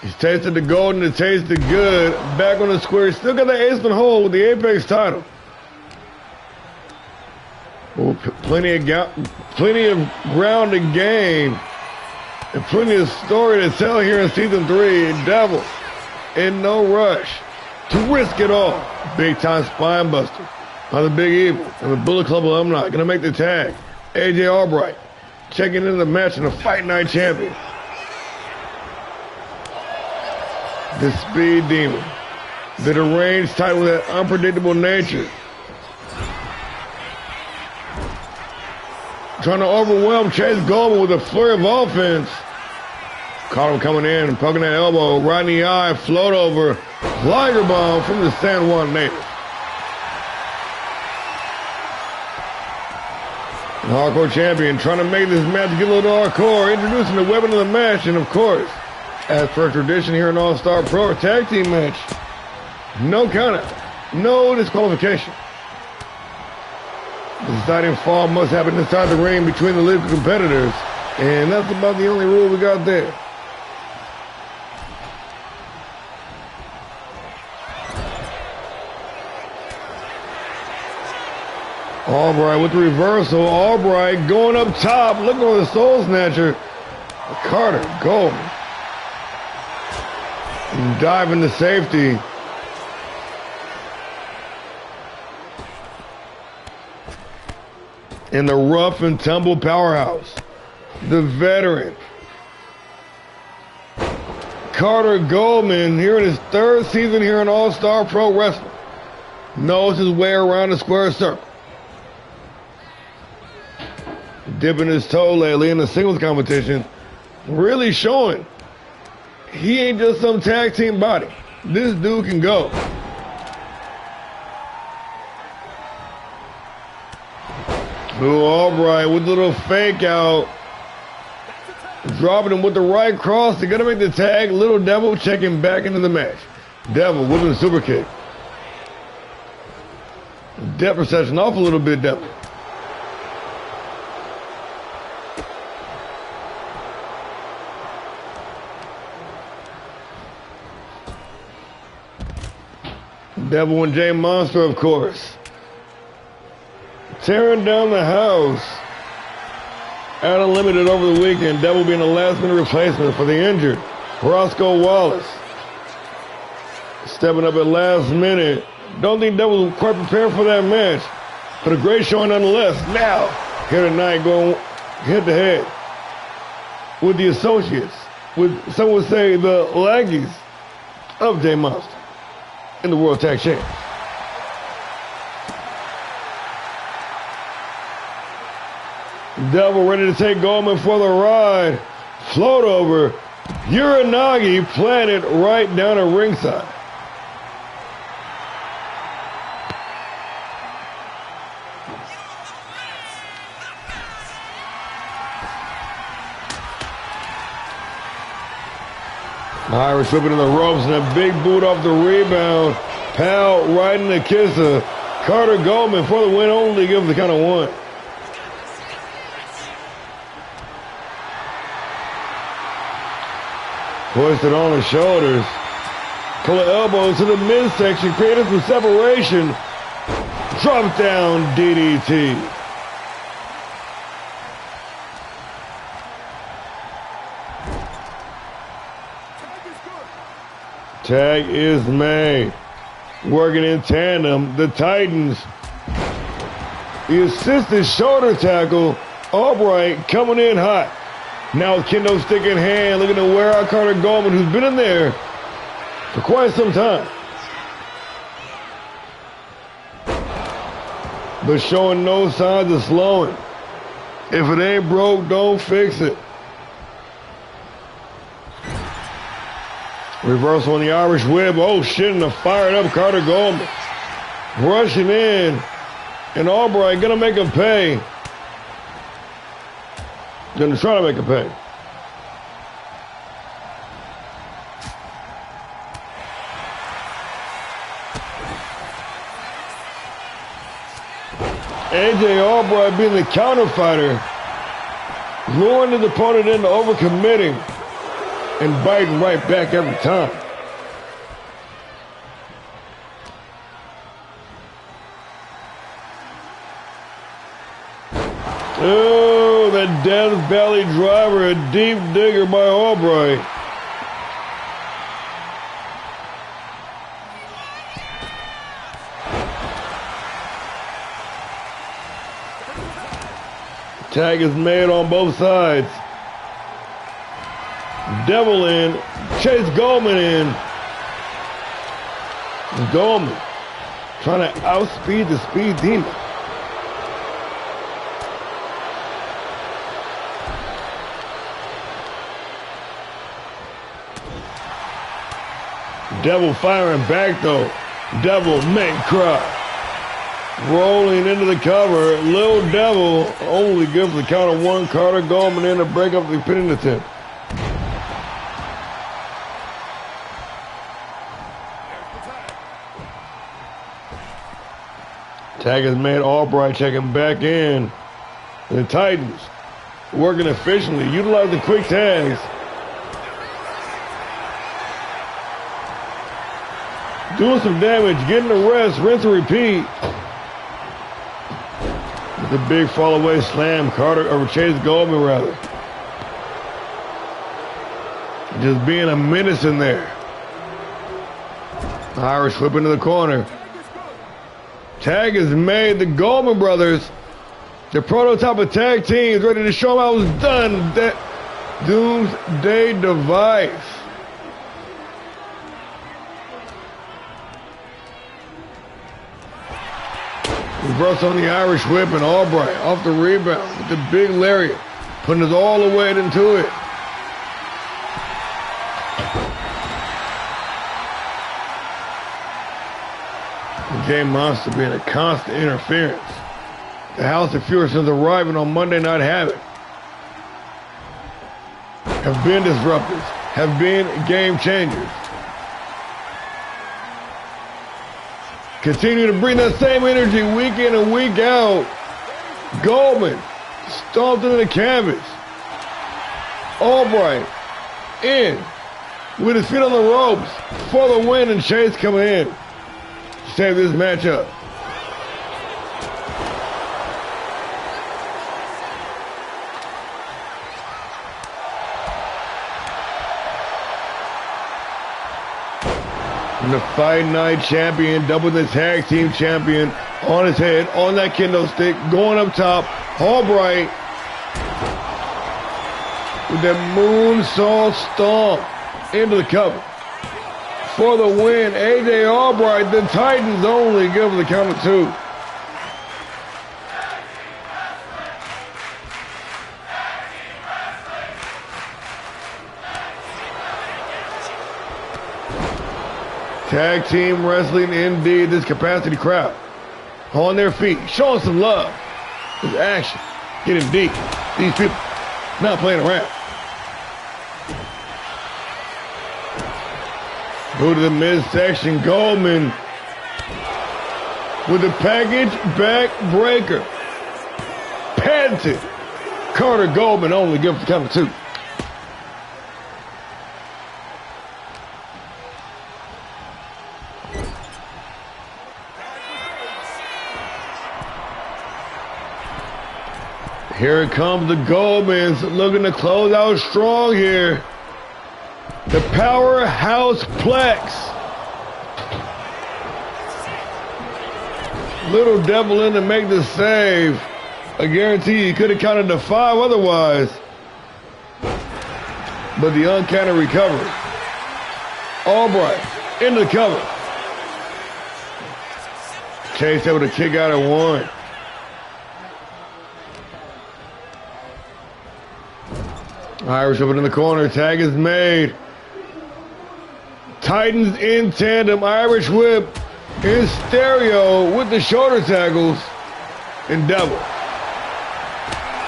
He's tasted the gold and it tasted the good. Back on the square. He's still got the ace in hold with the Apex title. Oh, plenty of ground to gain. And plenty of story to tell here in Season 3. Devil in no rush to risk it all. Big time spine buster by the Big Evil and the Bullet Club alumni. Gonna make the tag. AJ Albright checking into the match and the Fight Night champion. The Speed Demon. The deranged type with that unpredictable nature. Trying to overwhelm Chase Goldman with a flurry of offense. Caught him coming in and poking that elbow. Right in the eye. Float over. Liger bomb from the San Juan native. The Hardcore Champion trying to make this match get a little hardcore. Introducing the weapon of the match. And of course, as per tradition here in All-Star Pro, tag team match. No countout. No disqualification. The deciding fall must happen inside the ring between the legal competitors. And that's about the only rule we got there. Albright with the reversal. Albright going up top. Looking for the Soul Snatcher. Carter Goldman. And diving to safety. In the rough and tumble powerhouse, the veteran, Carter Goldman, here in his third season here in All-Star Pro Wrestling, knows his way around the square circle. Dipping his toe lately in the singles competition, really showing he ain't just some tag team body. This dude can go. Ooh, Albright with a little fake out. Dropping him with the right cross. They're going to make the tag. Little Devil checking back into the match. Devil with a super kick. Depth perception off a little bit, Devil. Devil and Jay Monster, of course. Tearing down the house at Unlimited over the weekend. Devil being the last-minute replacement for the injured Roscoe Wallace. Stepping up at last minute. Don't think Devil was quite prepared for that match, but a great showing nonetheless. Now, here tonight, going head-to-head with the associates, with some would say the laggies of Jay Monster in the World Tag Champions. Devil ready to take Goldman for the ride. Float over. Uranagi planted right down at ringside. Irish whipping in the ropes and a big boot off the rebound. Powell right in the kisser. Carter Goldman for the win only gives the count of one. Hoisted on his shoulders. Couple of elbows to the midsection, created some separation. Drop down DDT. Tag is made. Working in tandem, the Titans. The assisted shoulder tackle. Albright coming in hot. Now with kendo stick in hand, looking to wear out Carter Goldman, who's been in there for quite some time. But showing no signs of slowing. If it ain't broke, don't fix it. Reversal on the Irish whip. Oh shit, and a fired up Carter Goldman. Rushing in. And Albright gonna make him pay. Gonna try to make a pay. AJ Albright being the counter fighter, luring his opponent into overcommitting and biting right back every time. Oh, that death belly driver, a deep digger by Albright. Tag is made on both sides. Devil in, Chase Goldman in. Goldman trying to outspeed the Speed Demon. Devil firing back though. Devil make cry. Rolling into the cover. Little Devil only gives the count of one. Carter Goldman in to break up the pinning attempt. Tag is made. Albright checking back in. The Titans working efficiently, utilizing quick tags. Doing some damage, getting the rest, rinse and repeat. The big fall away slam, Carter, or Chase Goldman rather. Just being a menace in there. Irish whip into the corner. Tag is made. The Goldman brothers, the prototype of tag teams, ready to show them how it was done. That Doomsday Device. Reverse on the Irish whip and Albright off the rebound with the big lariat, putting us all the weight into it. The Game Monster being a constant interference. The House of Fury since arriving on Monday Night Havoc have been disruptors, have been game changers. Continue to bring that same energy week in and week out. Goldman stomped into the canvas. Albright in with his feet on the ropes for the win, and Chase coming in to save this matchup. And the Fight Night champion, double the tag team champion on his head, on that kendo stick, going up top. Albright with that moonsault stomp into the cover. For the win, AJ Albright, the Titans only give the count of 2. Tag team wrestling indeed. This capacity crowd on their feet, showing some love. This action, getting deep. These people not playing around. Go to the midsection. Goldman with the package back breaker. Patented. Carter Goldman only gives the count of 2. Here it comes, the Goldmans looking to close out strong here. The Powerhouse Plex. Little Devil in to make the save. I guarantee you could have counted to 5 otherwise. But the uncanny recovery. Albright into the cover. Chase able to kick out at 1. Irish up in the corner. Tag is made. Titans in tandem. Irish whip in stereo with the shoulder tackles. And Devil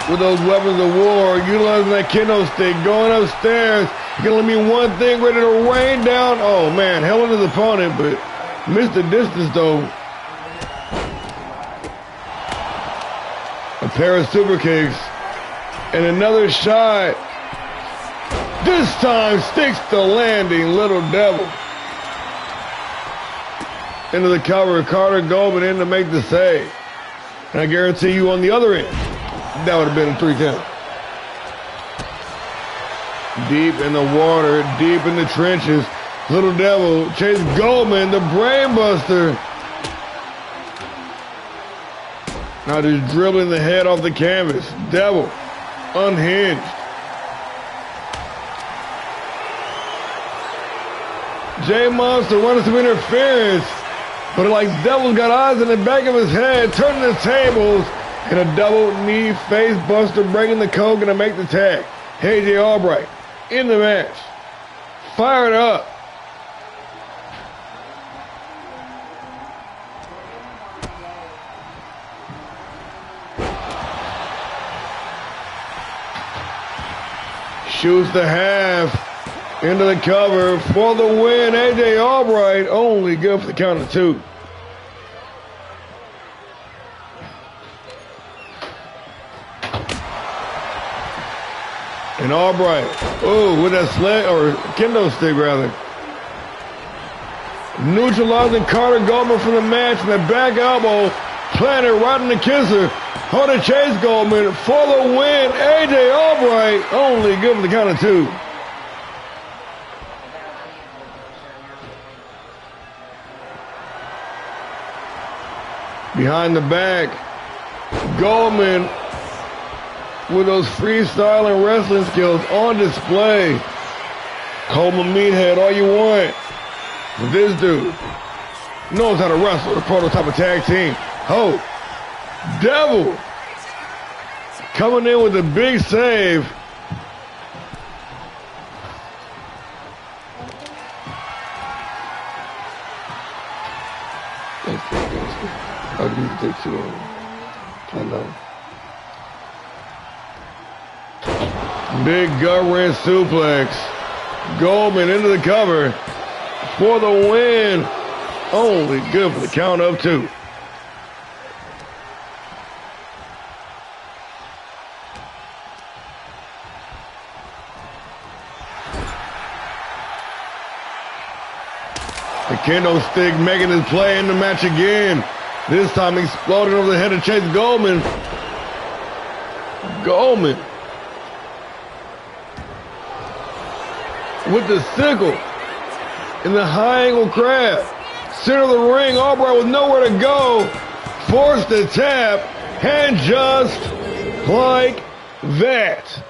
with those weapons of war, utilizing that kendo stick, going upstairs. Gonna let me one thing, ready to rain down. Oh man, hell on his opponent, but missed the distance though. pair of super kicks. And another shot. This time sticks the landing, Little Devil. Into the cover, Carter Goldman in to make the save. And I guarantee you on the other end, that would have been a 3 count. Deep in the water, deep in the trenches. Little Devil, Chase Goldman, the brain buster. Now just dribbling the head off the canvas. Devil, unhinged. J Monster wanted some interference, but like Devil's got eyes in the back of his head, turning the tables, and a double knee face buster, breaking the code, gonna make the tag. AJ Albright in the match, fired up. Shoots the half. Into the cover for the win. AJ Albright only good for the count of 2. And Albright, with that sled, or kendo stick rather. Neutralizing Carter Goldman from the match, and the back elbow planted right in the kisser. On the Chase Goldman for the win. AJ Albright only good for the count of 2. Behind the back, Goldman with those freestyling wrestling skills on display. Coleman Meathead, all you want. But this dude knows how to wrestle, the prototype of tag team. Oh, Devil coming in with a big save. I didn't take too long. I know. Big gut wrench suplex. Goldman into the cover for the win. Only good for the count of 2. The kendo stick making his play in the match again. This time exploding over the head of Chase Goldman. Goldman with the sickle in the high angle crab. Center of the ring, Albright with nowhere to go. Forced to tap, and just like that.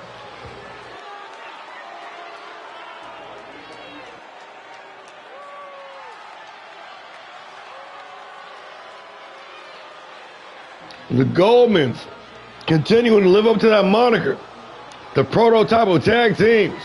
The Goldmans continuing to live up to that moniker. The prototype of tag teams.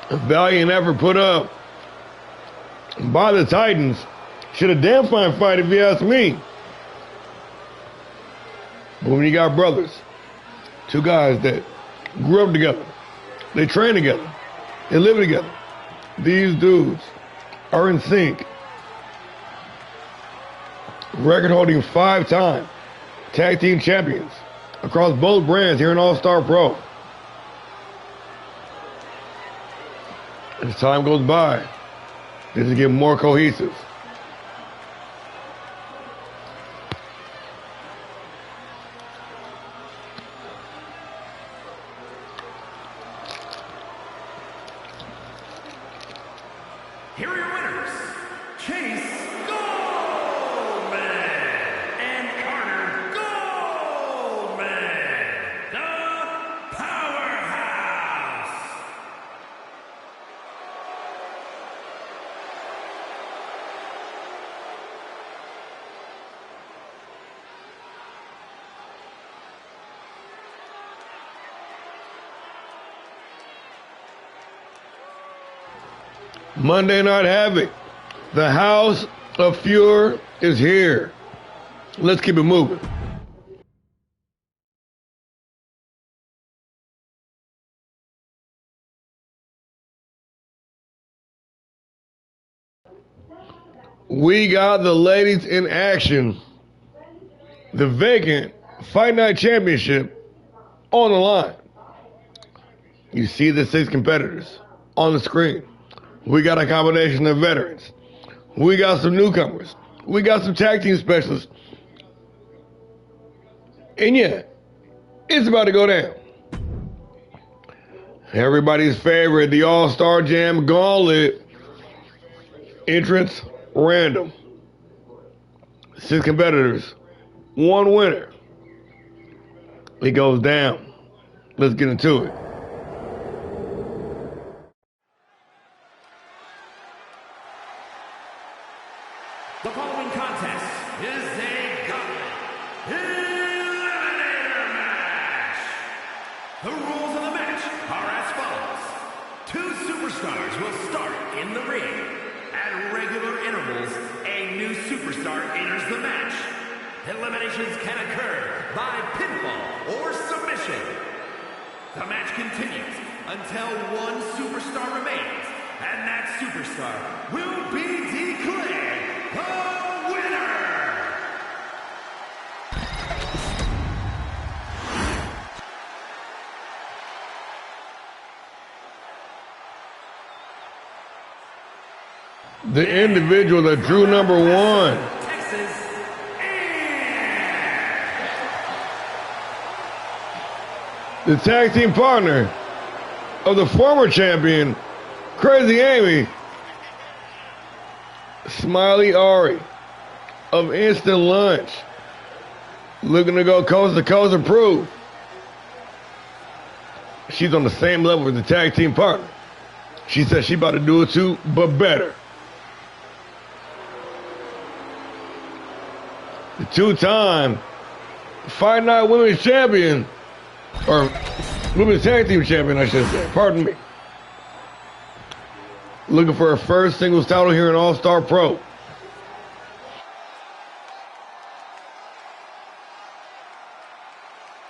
A valiant effort put up by the Titans. Should a damn fine fight if you ask me. But when you got brothers, 2 guys that grew up together, they train together, they live together, these dudes are in sync. Record holding 5-time tag team champions across both brands here in All-Star Pro. As time goes by, this is getting more cohesive. Here are your winners, Chase Goldman and Carter Goldman, the Powerhouse. Monday Night Havoc. The House of Fury is here. Let's keep it moving. we got the ladies in action. The vacant Fight Night Championship on the line. You see the 6 competitors on the screen. We got a combination of veterans. We got some newcomers. We got some tag team specialists. And yeah, it's about to go down. Everybody's favorite, the All-Star Jam Gauntlet. Entrance random. 6 competitors, 1 winner. It goes down. Let's get into it. The following contest is a gauntlet eliminator match. The rules of the match are as follows. 2 superstars will start in the ring. At regular intervals, a new superstar enters the match. Eliminations can occur by pinfall or submission. The match continues until 1 superstar remains, and that superstar will be declared the winner! The individual that drew number 1. Texas, The tag team partner of the former champion, Crazy Amy, Smiley Ari of Instant Lunch, looking to go coast to coast and prove she's on the same level as the tag team partner. She said she about to do it too, but better. The 2-time Fight Night Women's Champion, or Women's Tag Team Champion, I should say. Pardon me. Looking for her first singles title here in All-Star Pro.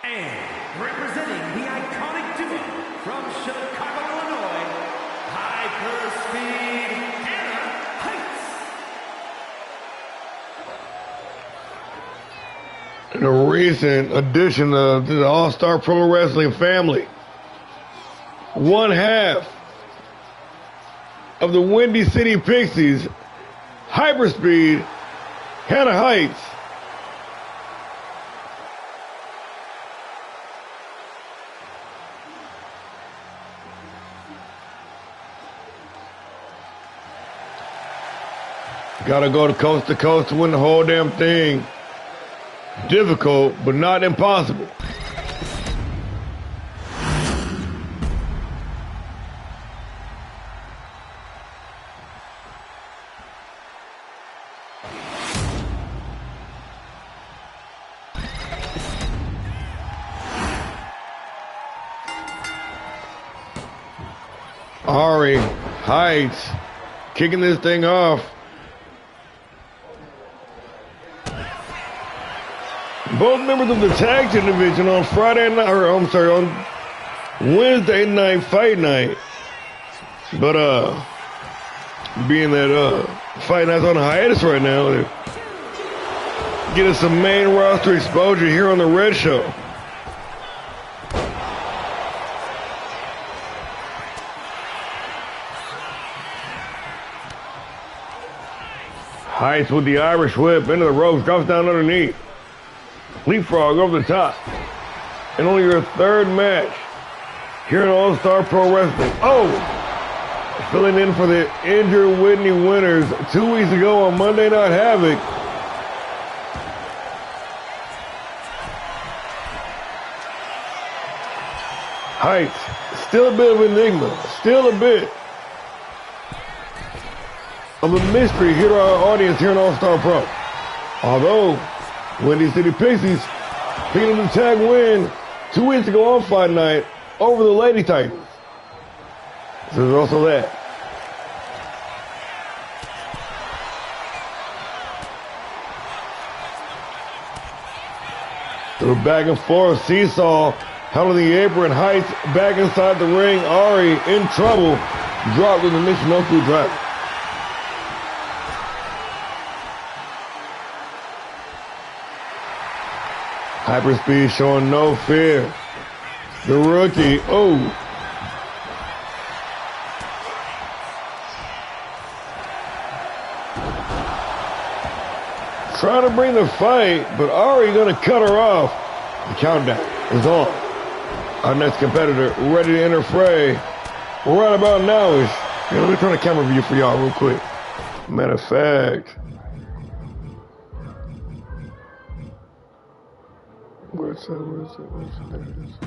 and representing the iconic duo from Chicago, Illinois, Hyperspeed Hannah Heights. A recent addition to the All-Star Pro Wrestling family. 1/2 of the Windy City Pixies, Hyperspeed, Hannah Heights. Gotta go to coast to win the whole damn thing. Difficult, but not impossible. Ari Heights kicking this thing off. Both members of the tag team division on on Wednesday night fight night. But being that fight night's on hiatus right now, they're getting some main roster exposure here on the Red Show. Heights with the Irish whip into the ropes, drops down underneath. Leapfrog over the top. And only your 3rd match here in All-Star Pro Wrestling. Oh! Filling in for the injured Whitney winners 2 weeks ago on Monday Night Havoc. Heights, still a bit of an enigma, still a bit of a mystery here to our audience here in All-Star Pro. Although Windy City Pixies picking up the tag win 2 weeks ago on Fight Night over the Lady Titans. So there's also that. So back and forth, seesaw, handling the apron, Heights back inside the ring, Ari in trouble, dropped with the Michinoku driver. Hyperspeed showing no fear. The rookie, oh. Trying to bring the fight, but Ari gonna cut her off. The countdown is on. Our next competitor ready to enter fray. Right about now is, let me turn the camera view for y'all real quick. Matter of fact, where's it? There it is.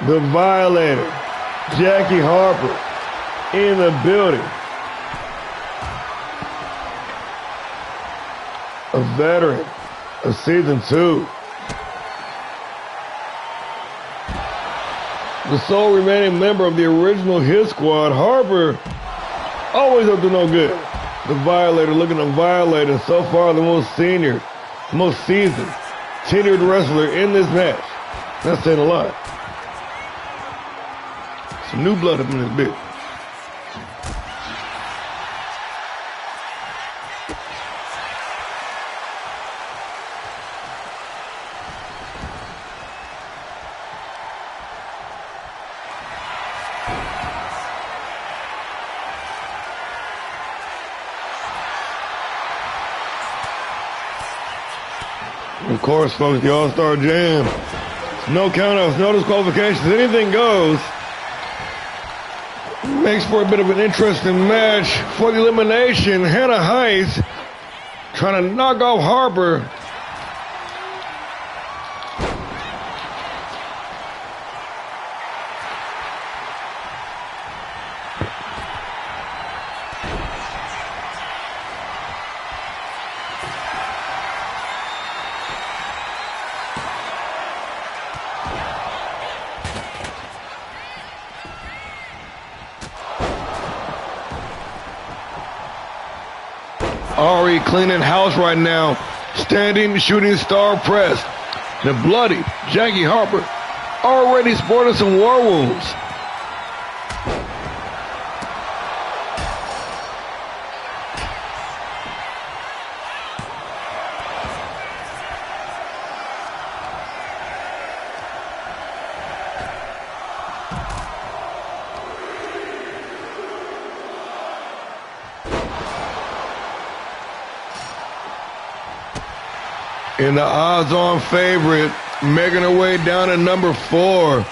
The Violator, Jackie Harper, in the building. A veteran of season 2. The sole remaining member of the original Hit Squad, Harper, always up to no good. The Violator looking to violate, and so far the most senior, most seasoned, tenured wrestler in this match. That's saying a lot. Some new blood up in this bitch. Of course, folks, the All-Star Jam. No countouts, no disqualifications, anything goes. Makes for a bit of an interesting match. For the elimination, Hannah Heights trying to knock off Harper. Ari cleaning house right now. Standing shooting star press. The bloody Jackie Harper already sporting some war wounds. And the odds-on favorite, making her way down to number 4.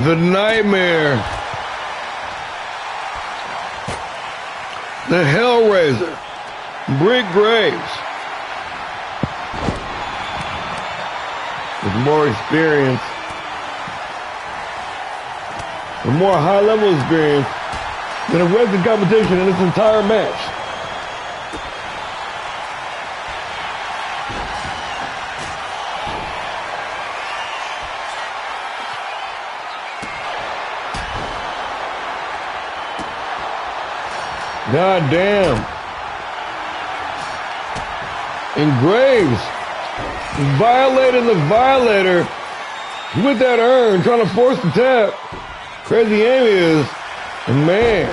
The Nightmare. The Hellraiser. Britt Graves. With more experience. With more high-level experience than the rest of the competition in this entire match. God damn. And Graves violating the Violator with that urn, trying to force the tap. Crazy Amy is, and man.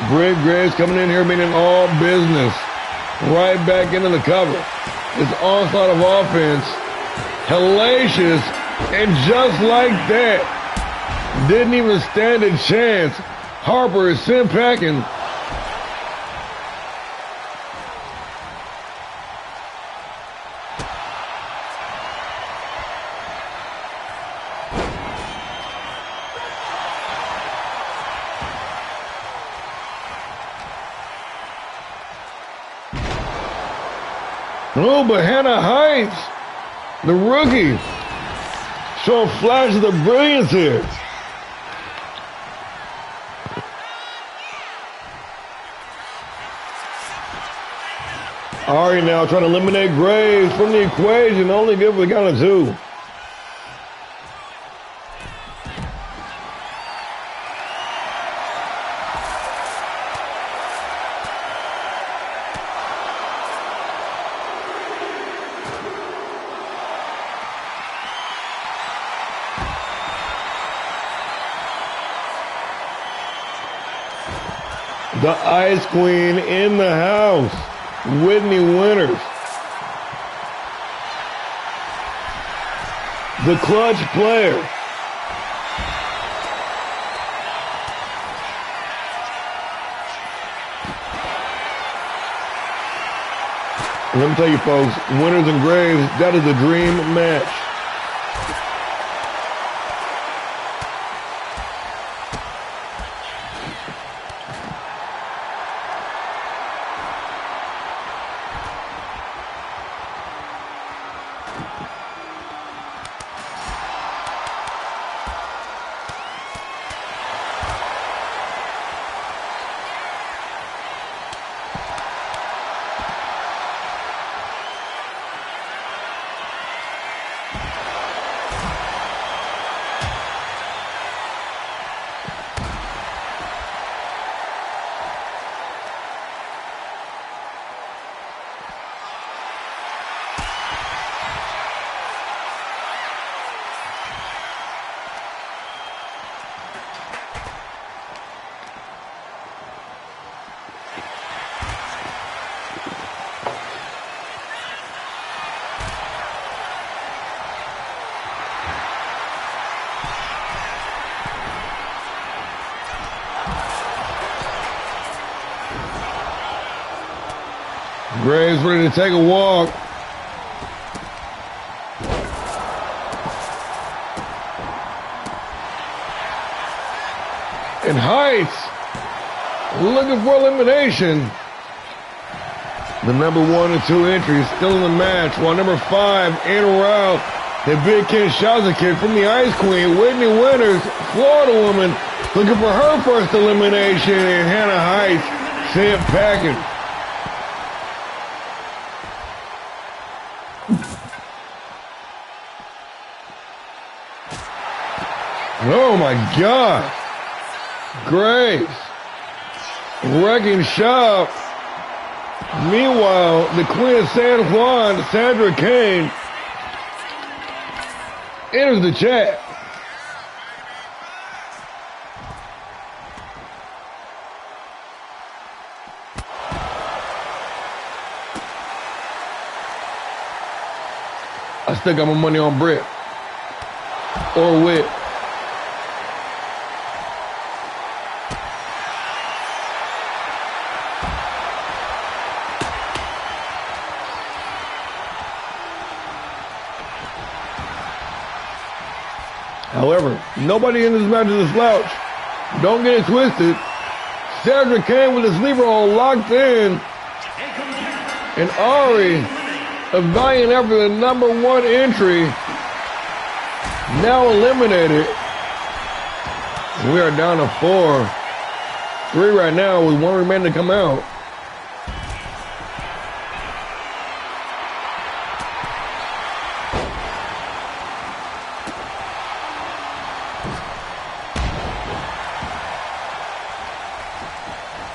Britt Graves coming in here meaning all business. Right back into the cover. This onslaught of offense. Hellacious. And just like that, didn't even stand a chance. Harper is sent packing. Oh, but Hannah Heights, the rookie, showing flashes of brilliance here. Ari now trying to eliminate Graves from the equation, only good for the count of 2. The Ice Queen in the house, Whitney Winters. The clutch player. Let me tell you folks, Winters and Graves, that is a dream match. Graves ready to take a walk. And Heights looking for elimination. The number 1 and 2 entries still in the match, while number 5 in route. The Big Ken Shazza kick from the Ice Queen, Whitney Winters, Florida woman, looking for her first elimination, and Hannah Heights sent packing. Oh my God. Graves wrecking shop. Meanwhile, the Queen of San Juan, Sandra Kane, enters the chat. I still got my money on Britt or Whit. However, nobody in this match is a slouch. Don't get it twisted. Sandra Kane with the sleeper hold locked in. And Ari, a valiant effort, the number 1 entry, now eliminated. We are down to 4. 3 right now with 1 remaining to come out.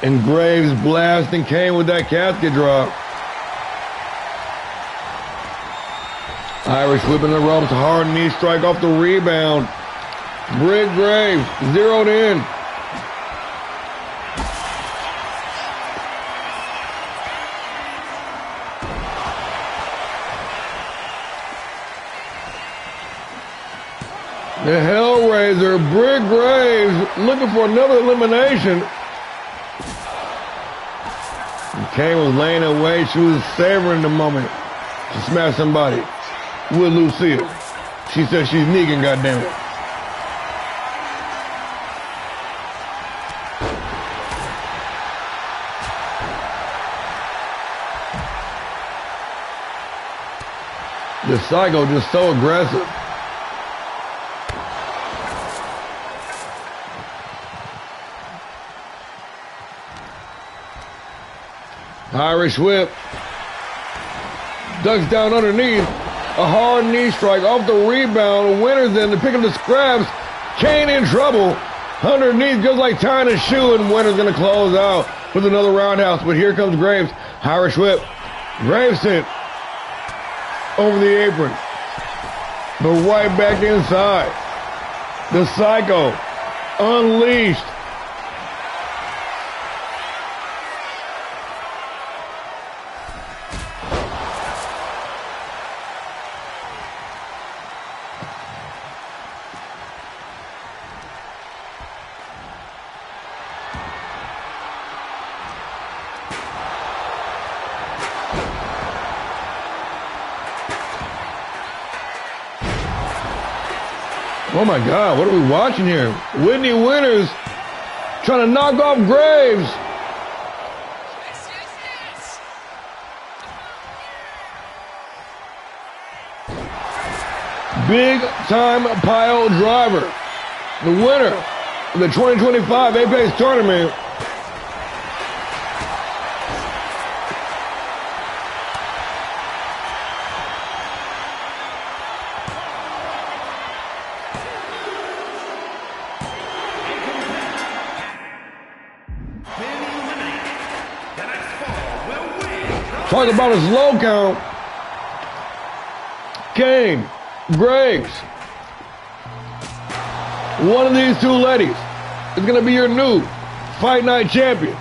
And Graves blasting Kane with that casket drop. Irish whipping the ropes, hard knee strike off the rebound. Britt Graves zeroed in. The Hellraiser, Britt Graves looking for another elimination. Kane was laying away. She was savoring the moment to smash somebody with Lucille. She said she's Negan, goddammit. The Psycho just so aggressive. Irish whip. Ducks down underneath. A hard knee strike off the rebound. Winters in to pick up the scraps. Kane in trouble. Underneath just like tying a shoe, and Winters going to close out with another roundhouse. But here comes Graves. Irish whip. Graves sent over the apron. But right back inside. The Psycho unleashed. Oh my God, what are we watching here? Whitney Winters trying to knock off Graves. Big time pile driver. The winner of the 2025 Apex tournament. Talk about his low count. Kane, Graves. One of these two ladies is going to be your new Fight Night champion.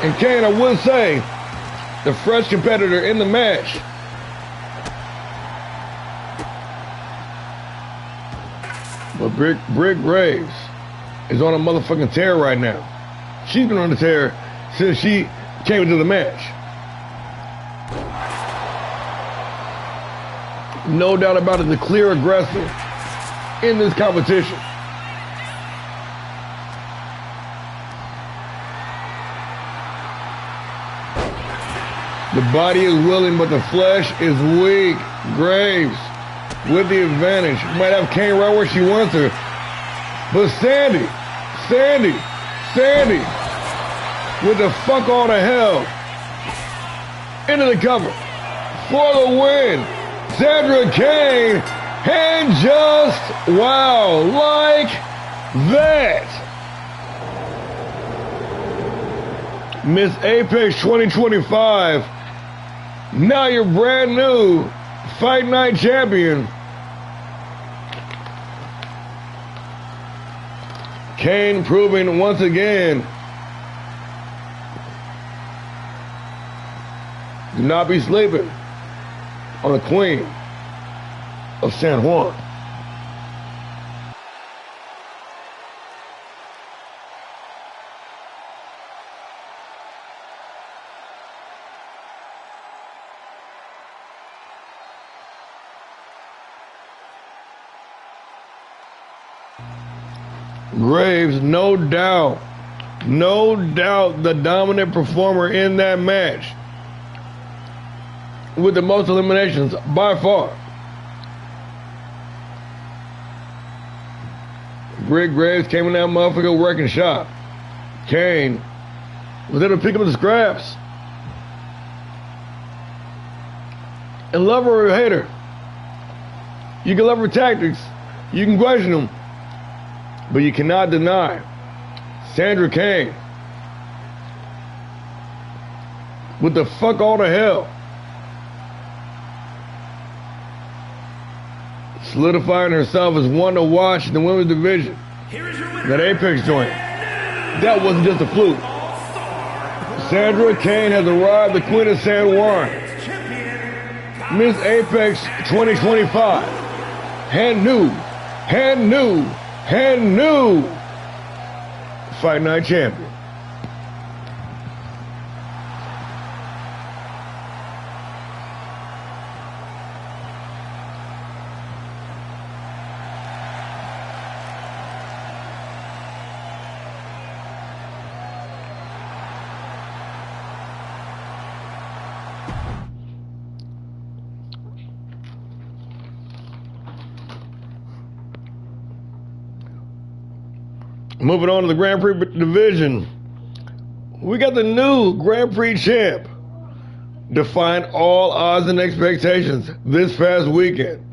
And Kane, I would say, the fresh competitor in the match. But Britt Graves is on a motherfucking tear right now. She's been on a tear since she came into the match. No doubt about it, the clear aggressor in this competition. The body is willing, but the flesh is weak. Graves with the advantage. Might have Kane right where she wants her. But Sandy with the fuck on to hell. Into the cover. For the win. Sandra Kane. And just, wow, like that. Miss Apex 2025. Now you're brand new Fight Night champion. Kane proving once again, do not be sleeping on the Queen of San Juan. Graves, no doubt, the dominant performer in that match with the most eliminations by far. Britt Graves came in that motherfucker working shop. Kane was able to pick up the scraps. And love her or hate her. You can love her tactics. You can question them. But you cannot deny Sandra Kane with the fuck all to hell. Solidifying herself as one to watch in the women's division. That Apex joint. That wasn't just a fluke. Sandra Kane has arrived, the Queen of San Juan. Miss Apex 2025. And new Fight Night champion. Moving on to the Grand Prix division, we got the new Grand Prix champ, defying all odds and expectations this past weekend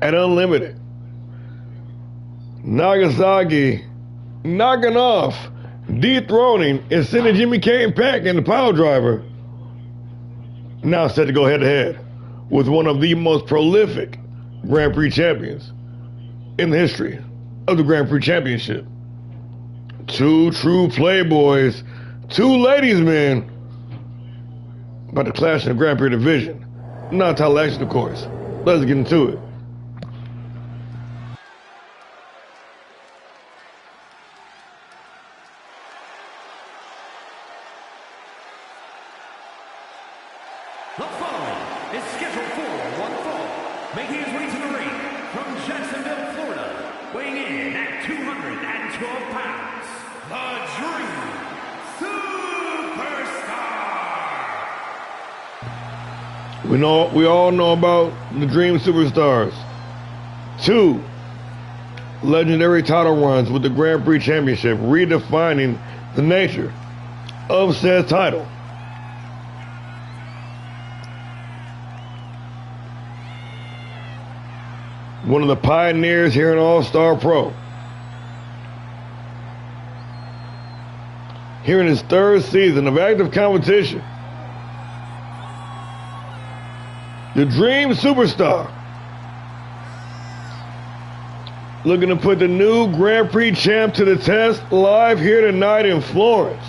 at Unlimited. Nagasaki knocking off, dethroning, and sending Jimmy Kane Pack and the pile driver. Now set to go head to head with one of the most prolific Grand Prix champions in the history of the Grand Prix Championship. Two true playboys, two ladies' men, about to clash in the Grand Prix division. Not title action, of course. Let's get into it. The following is scheduled for one fall, making his way to the ring from Jacksonville, Florida, weighing in at 212 pounds, the Dream Superstar. We all know about the Dream Superstars. 2 legendary title runs with the Grand Prix Championship, redefining the nature of said title. One of the pioneers here in All-Star Pro. Here in his 3rd season of active competition, the Dream Superstar, looking to put the new Grand Prix champ to the test live here tonight in Florence.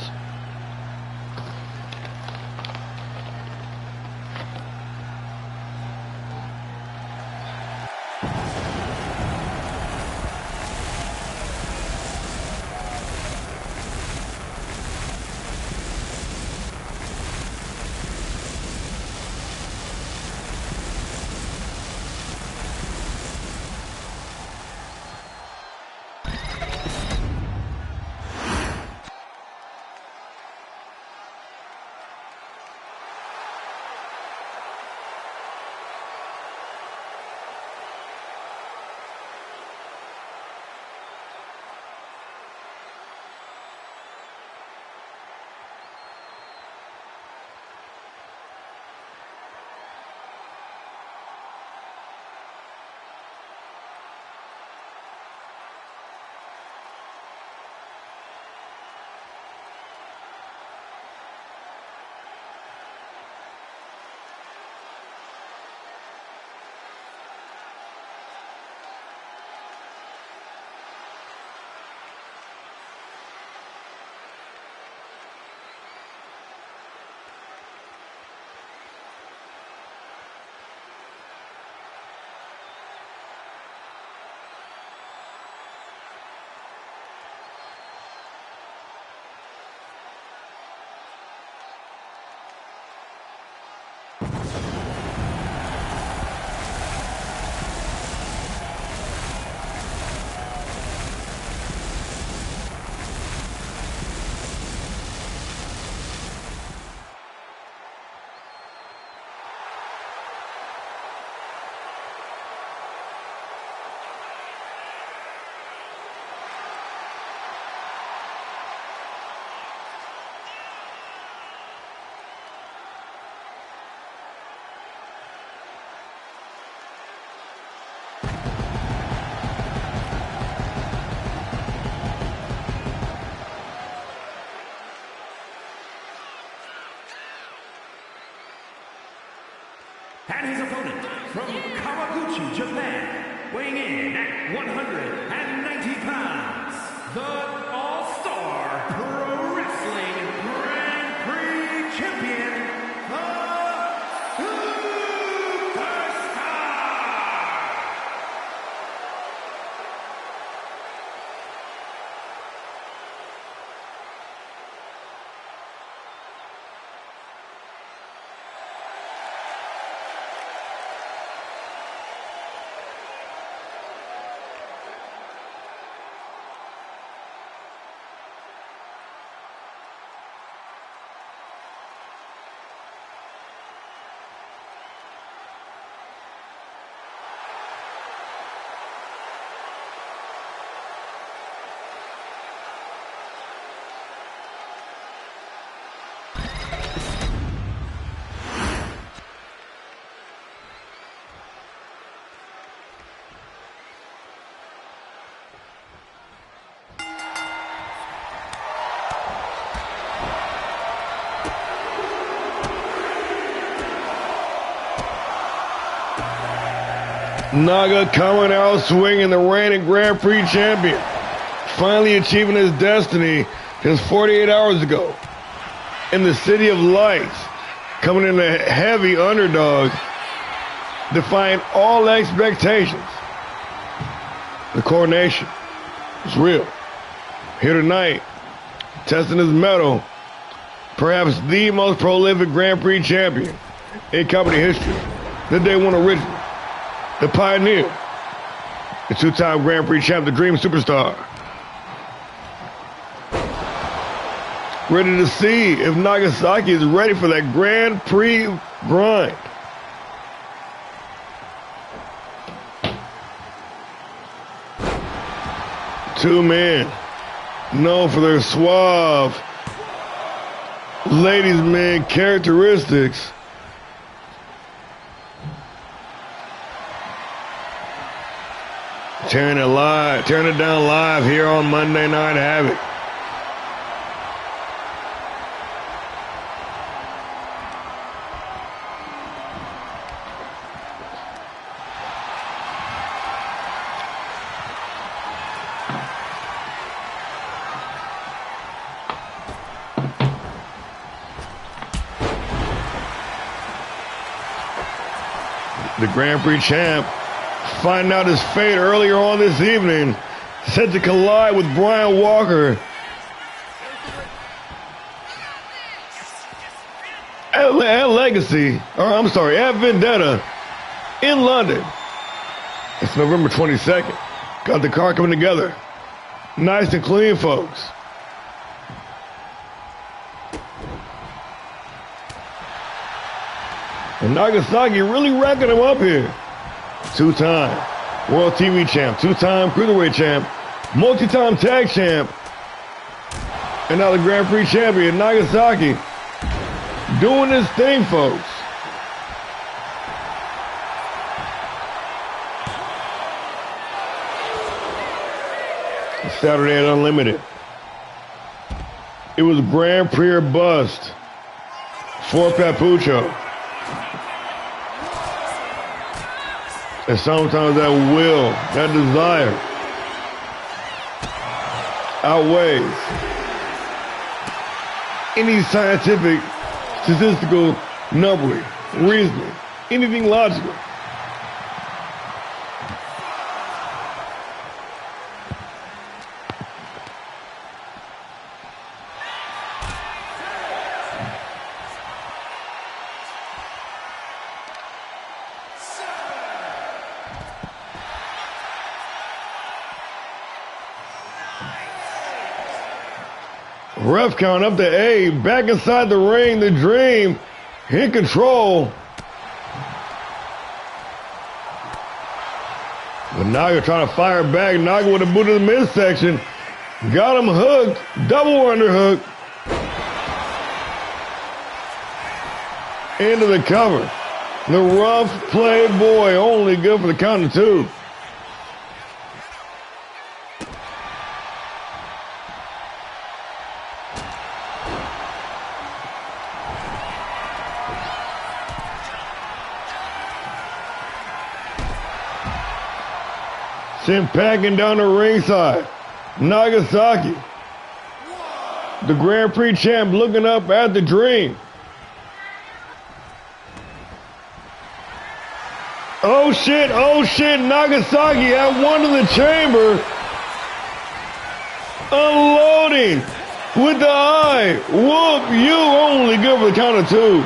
And his opponent from Kawaguchi, Japan, weighing in at 190 pounds, the All-Star Pro Wrestling Grand Prix Champion, the Superstar. Naga coming out swinging, the reigning Grand Prix champion, finally achieving his destiny just 48 hours ago. In the City of Lights, coming in a heavy underdog, defying all expectations. The coronation is real. Here tonight, testing his mettle, perhaps the most prolific Grand Prix champion in company history. The day one original, the pioneer, the two-time Grand Prix champ, the Dream Superstar. Ready to see if Nagasaki is ready for that Grand Prix grind. Two men known for their suave ladies' man characteristics. Tearing it down live here on Monday Night Havoc. The Grand Prix champ finding out his fate earlier on this evening, set to collide with Brian Walker at Vendetta in London. It's November 22nd. Got the car coming together. Nice and clean, folks. And Nagasaki really racking him up here. Two-time World TV champ, two-time Cruiserweight champ, multi-time tag champ, and now the Grand Prix champion, Nagasaki, doing his thing, folks. Saturday at Unlimited. It was Grand Prix or bust for Papucho. And sometimes that will, that desire outweighs any scientific, statistical numbering, reasoning, anything logical. Ref count up to A, back inside the ring, the Dream in control. But Naga trying to fire back. Naga with a boot to the midsection. Got him hooked, double underhook. Into the cover. The rough play boy, only good for the count of two. Sent packing down the ringside. Nagasaki, the Grand Prix champ, looking up at the Dream. Oh shit, Nagasaki at one in the chamber. Unloading with the eye. Whoop, you only good for the count of two.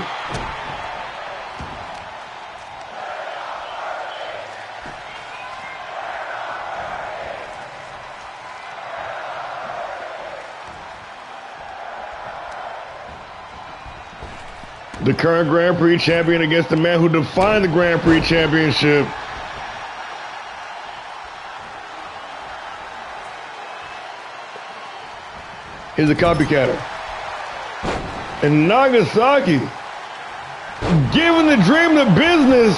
The current Grand Prix champion against the man who defined the Grand Prix championship. He's a copycatter. And Nagasaki giving the Dream the business.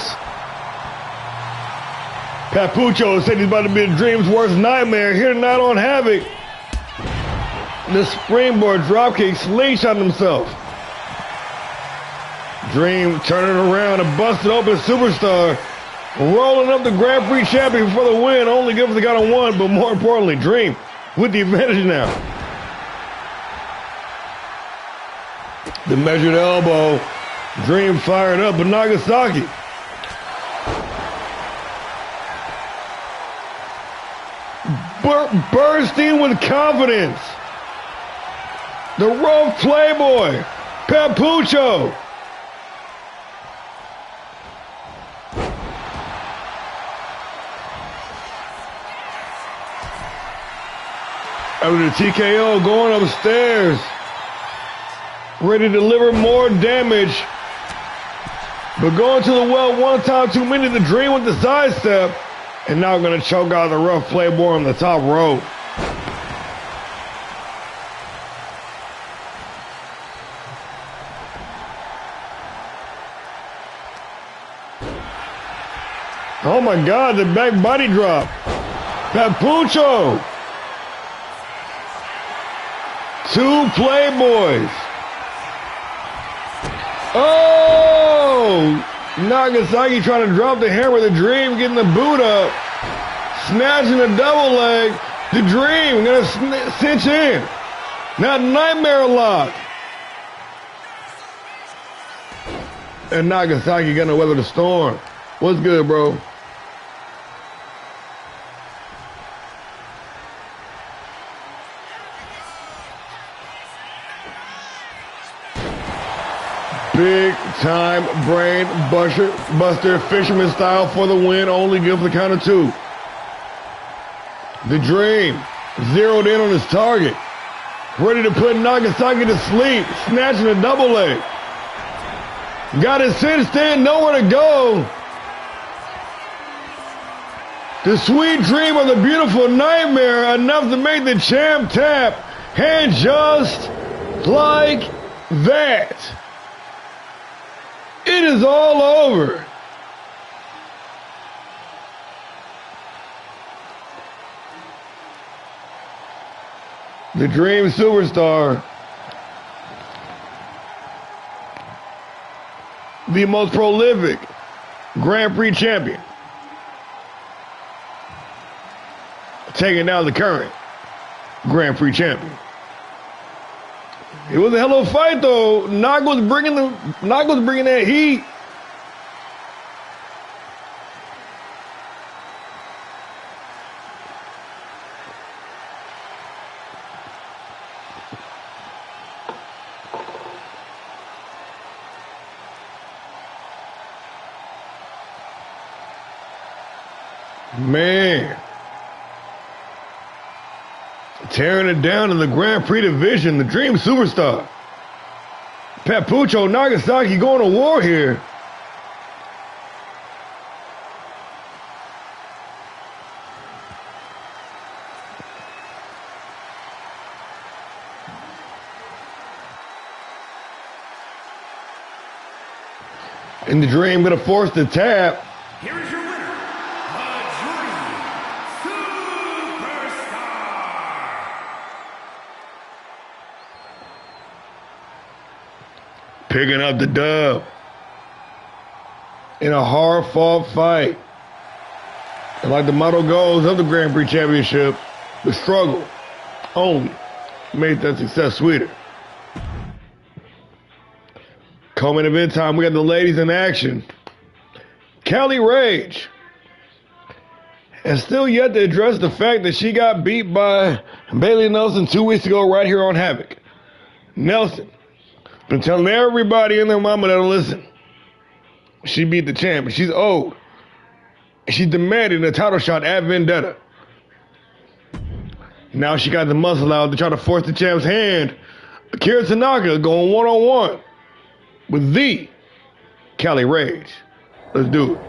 Papucho said he's about to be the Dream's worst nightmare here tonight on Havoc. The springboard dropkick slingshot himself. Dream turning around, a busted open superstar, rolling up the Grand Prix champion for the win, only good for the count of one, but more importantly, Dream with the advantage now. The measured elbow, Dream fired up, but Nagasaki bursting with confidence. The rough playboy, Papucho, After the TKO, going upstairs. Ready to deliver more damage. But going to the well one time too many. The Dream with the sidestep. And now going to choke out the rough playboy on the top rope. Oh my God, the back body drop. Papucho. Two Playboys. Oh! Nagasaki trying to drop the hammer. The Dream getting the boot up. Snatching a double leg. The Dream gonna cinch in. Now Nightmare lock. And Nagasaki gonna weather the storm. What's good, bro? Big time brain buster, fisherman style for the win. Only good for the count of two. The Dream zeroed in on his target. Ready to put Nagasaki to sleep. Snatching a double leg. Got his cinched in, nowhere to go. The sweet dream of the beautiful Nightmare, enough to make the champ tap. And just like that, it is all over. The Dream Superstar, the most prolific Grand Prix champion, taking down the current Grand Prix champion. It was a hell of a fight, though. Nog was bringing that heat. Man. Tearing it down in the Grand Prix division, the Dream Superstar. Papucho Nagasaki going to war here. And the Dream going to force the tap. Here is your winner, the Dream Superstar. Picking up the dub in a hard-fought fight. And like the motto goes of the Grand Prix Championship, the struggle only made that success sweeter. Coming event time, we got the ladies in action. Kelly Rage has still yet to address the fact that she got beat by Bailey Nelson 2 weeks ago right here on HAVOK. Nelson been telling everybody and their mama that'll listen. She beat the champ. She's old. She demanded a title shot at Vendetta. Now she got the muscle out to try to force the champ's hand. Akira Tanaka going one-on-one with the Kelly Rage. Let's do it.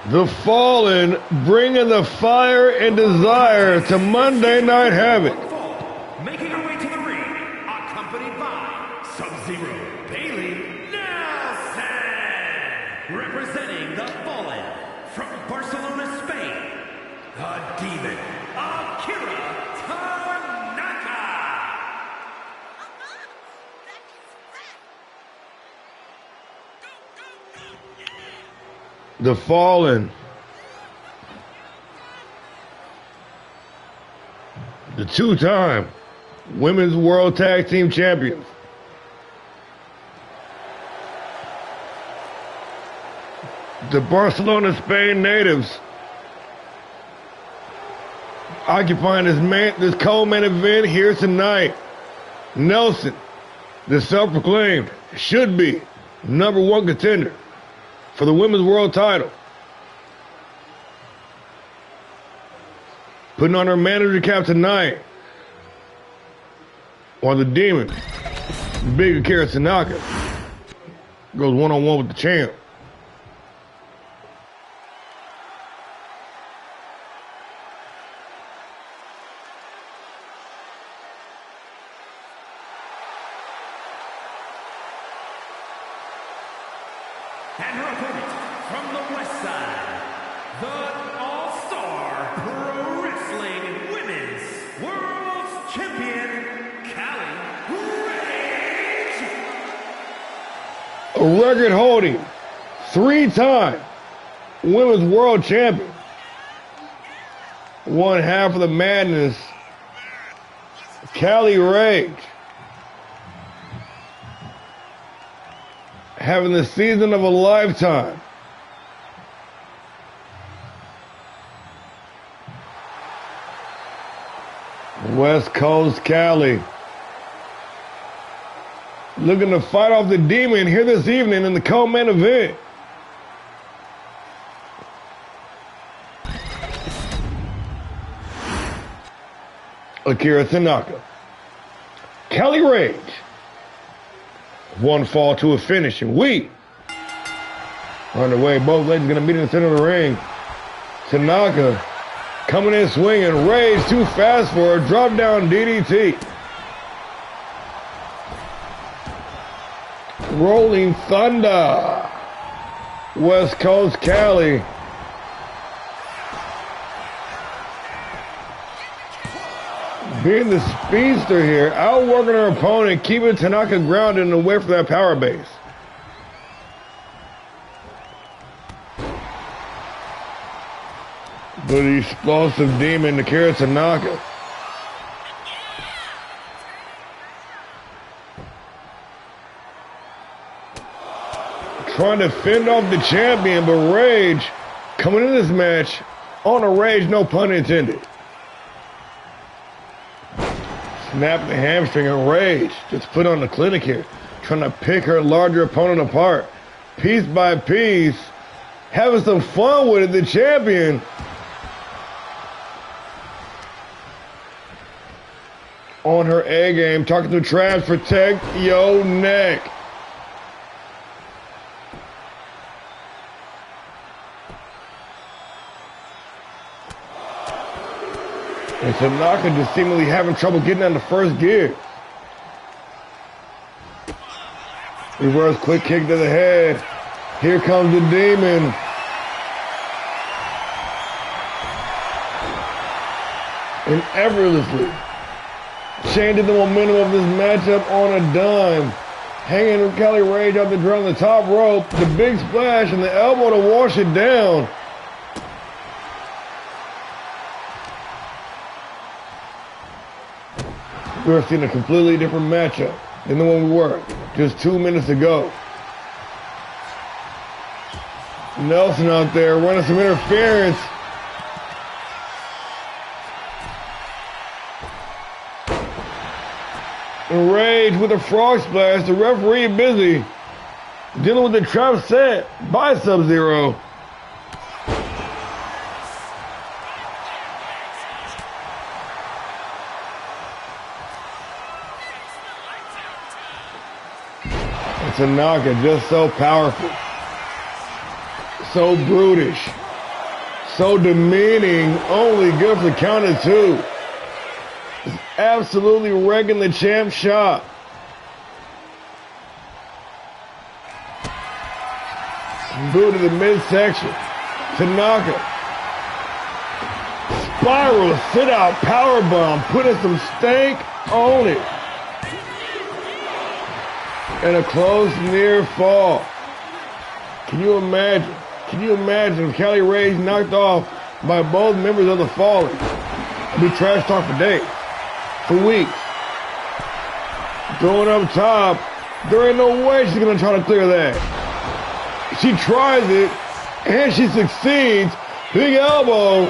The Fallen bringing the fire and desire to Monday Night HAVOK. Making her way to the ring, accompanied by Sub-Zero Bailey Nelson. Representing the Fallen from Barcelona, Spain, the Demon, Akira Tanaka. The Fallen, the two-time Women's World Tag Team Champions. The Barcelona, Spain natives occupying this co-main event here tonight. Nelson, the self-proclaimed, should be #1 contender for the women's world title, putting on her manager cap tonight, while the Demon, Big Akira Tanaka, goes one-on-one with the champ. And her opponent from the west side, the All-Star Pro Wrestling Women's World Champion, Callie Rage. A record-holding, 3-time Women's World Champion. One half of the madness, Callie Rage. Having the season of a lifetime. West Coast Callie looking to fight off the Demon here this evening in the co-main event. Akira Tanaka, Callie Rage. One fall to a finish, and we are underway. Both ladies going to meet in the center of the ring. Tanaka coming in swinging. Rage too fast for a drop down DDT. Rolling Thunder. West Coast Callie. Being the speedster here, outworking her opponent, keeping Tanaka grounded and away from that power base. But the explosive Demon, Akira Tanaka. Trying to fend off the champion, but Rage coming in this match on a Rage, no pun intended. Snap the hamstring and Rage just put on the clinic here, trying to pick her larger opponent apart, piece by piece, having some fun with it. The champion on her A game, talking to Travis, protect your neck. And Tanaka just seemingly having trouble getting on the first gear. Reverse quick kick to the head. Here comes the Demon. And effortlessly changing the momentum of this matchup on a dime. Hanging Callie Rage up the drum, the top rope, the big splash, and the elbow to wash it down. We're seeing a completely different matchup than the one we were just 2 minutes ago. Nelson out there running some interference. And Rage with a frog splash. The referee busy dealing with the trap set by Sub-Zero. Tanaka just so powerful, so brutish, so demeaning, only good for count of 2. Just absolutely wrecking the champ shop. Boot to the midsection. Tanaka. Spiral, sit out, powerbomb, putting some stank on it. And a close near fall. Can you imagine? Can you imagine if Callie Rage knocked off by both members of the Fallen? It'd be trash talk for days, for weeks. Going up top, there ain't no way she's gonna try to clear that. She tries it, And she succeeds. Big elbow.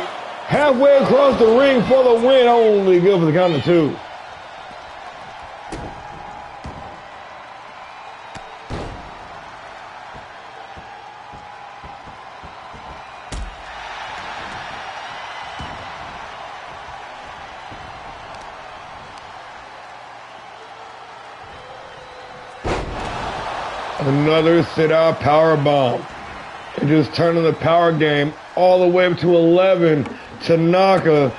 Halfway across the ring for the win. Only good for the count of 2. Another sit-out power bomb. And just turning the power game all the way up to 11. Tanaka.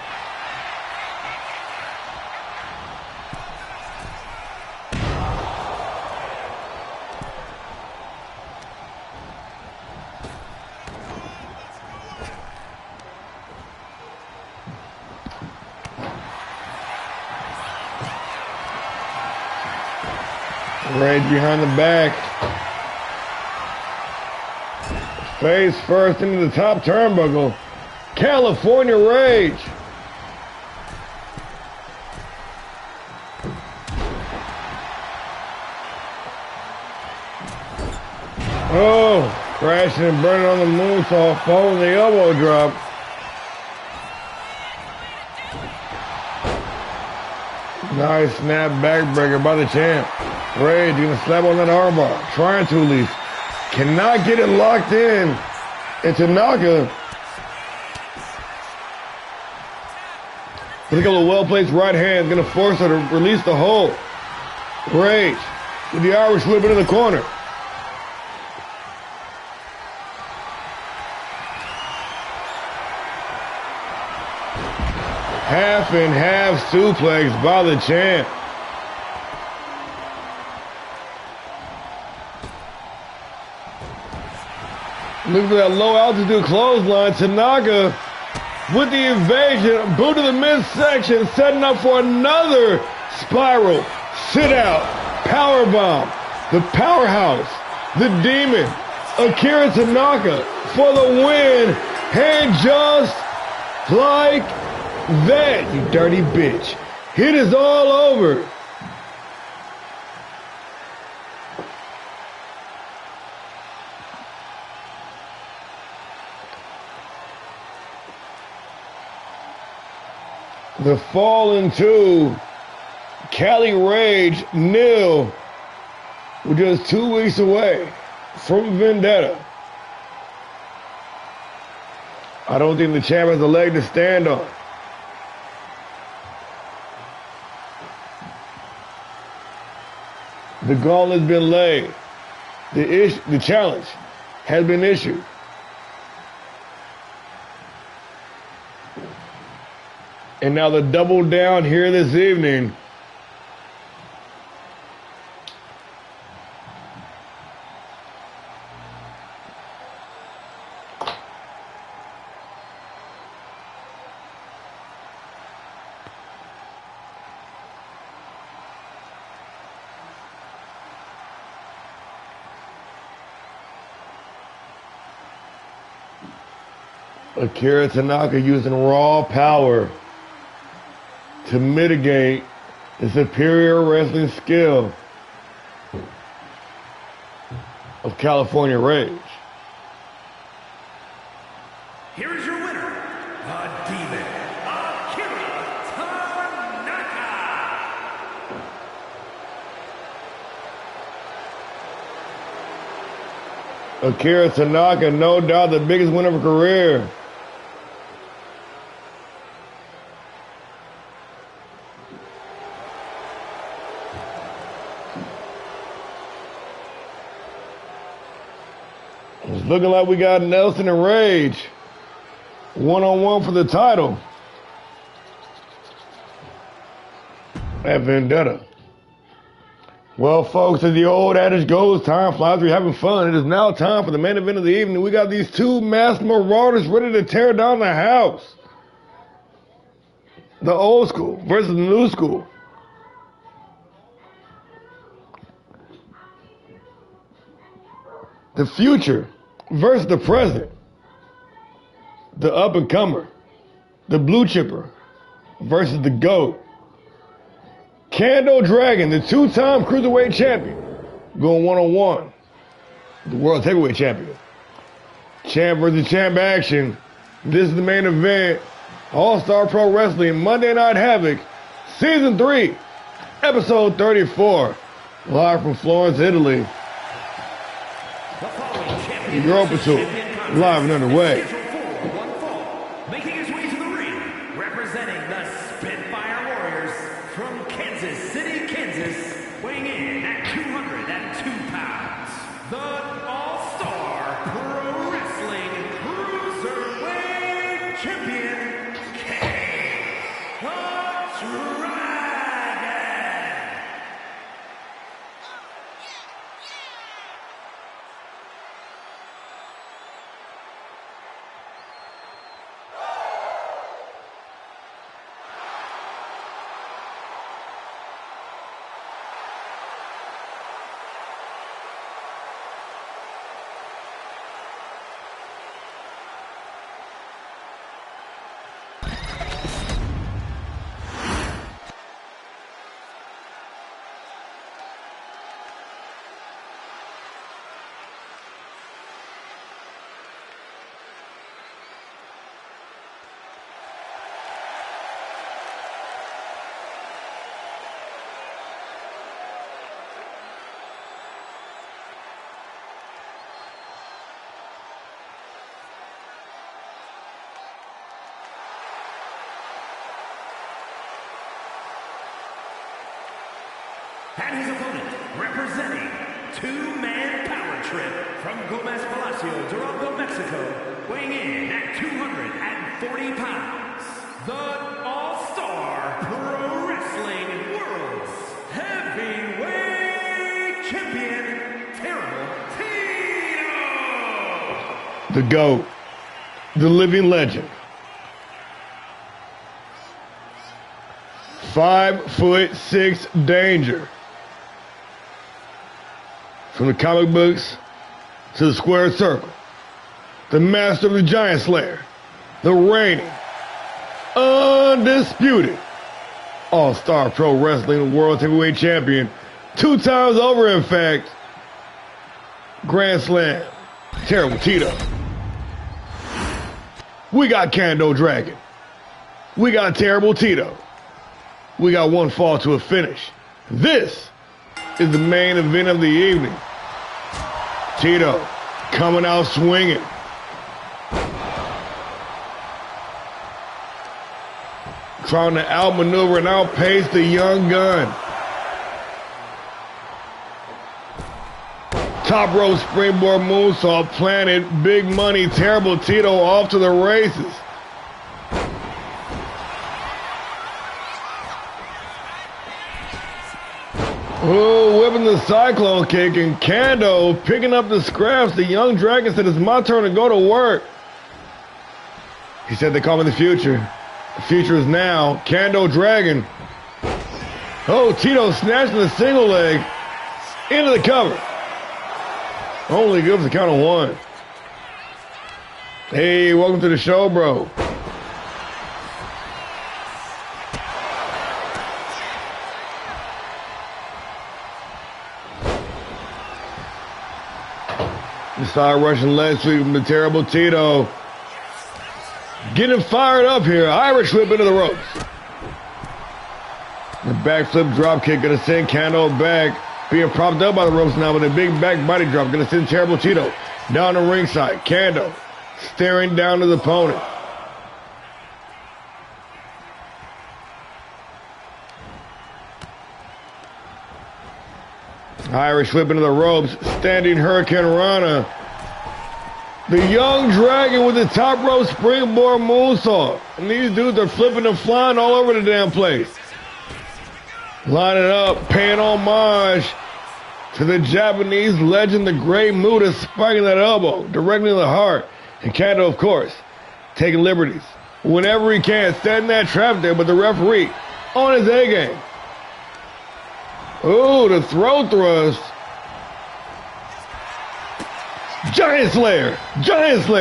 Rage behind the back. Face first into the top turnbuckle. California Rage. Oh, crashing and burning on the moonsault, following the elbow drop. Nice snap backbreaker by the champ. Rage gonna slap on that armbar. Trying to at least. Cannot get it locked in. And Tanaka. With a couple of well-placed right hands, gonna force her to release the hold. Rage with the Irish whip into the corner. Half and half suplex by the champ. Look at that low altitude clothesline. Tanaka with the invasion, boot to the midsection, setting up for another spiral. Sit out, power bomb. The powerhouse, the demon, Akira Tanaka for the win. And just like that, you dirty bitch. It is all over. The Fallen 2, Cali Rage, nil. We're just 2 weeks away from Vendetta. I don't think the champ has a leg to stand on. The gauntlet's been laid. The challenge has been issued. And now the double down here this evening. Akira Tanaka using raw power to mitigate the superior wrestling skill of California Rage. Here is your winner, the Demon, Akira Tanaka. Akira Tanaka, no doubt the biggest win of her career. It's looking like we got Nelson and Rage one-on-one for the title at Vendetta. Well, folks, as the old adage goes, time flies, we're having fun. It is now time for the main event of the evening. We got these two masked marauders ready to tear down the house. The old school versus the new school. The future versus the present. The up-and-comer. The blue chipper versus the GOAT. Kando Dragon, the two-time cruiserweight champion, going one-on-one. The world heavyweight champion. Champ versus champ action. This is the main event. All-Star Pro Wrestling Monday Night Havoc, Season 3, Episode 34. Live from Florence, Italy. The Europa Tour, live and underway. Making his way to the ring, representing the Spitfire Warriors from Kansas City, Kansas, weighing in at 202 pounds, the All-Star Pro Wrestling Cruiserweight Champion, the Dragon. And his opponent, representing two-man power trip from Gomez Palacio, Durango, Mexico, weighing in at 240 pounds, the All-Star Pro Wrestling World's Heavyweight Champion, Terrible Tito! The GOAT, the living legend. 5'6" danger. From the comic books to the square circle, the master of the Giant Slayer, the reigning, undisputed All-Star Pro Wrestling World Heavyweight Champion, 2 times over in fact, Grand Slam, Terrible Tito. We got Kando Dragon. We got Terrible Tito. We got one fall to a finish. This is the main event of the evening. Tito coming out swinging. Trying to outmaneuver and outpace the young gun. Top rope springboard moonsault planted. Big money, Terrible Tito off to the races. Oh, whipping the cyclone kick, and Kando picking up the scraps. The young dragon said, it's my turn to go to work. He said, they call me the future. The future is now. Kando Dragon. Oh, Tito snatching the single leg into the cover. Only good for the count of 1. Hey, welcome to the show, bro. The side Russian leg sweep from the Terrible Tito. Getting fired up here. Irish whip into the ropes. The backflip drop kick going to send Kando back. Being propped up by the ropes now with a big back body drop. Going to send Terrible Tito down the ringside. Kando staring down his opponent. Irish whip into the ropes, standing Hurricane Rana. The young dragon with the top rope springboard moonsault. And these dudes are flipping and flying all over the damn place. Lining up, paying homage to the Japanese legend, the Great Muta, spiking that elbow directly in the heart. And Kando, of course, taking liberties whenever he can, setting that trap there, but the referee on his A game. Ooh, the throat thrust. Giant Slayer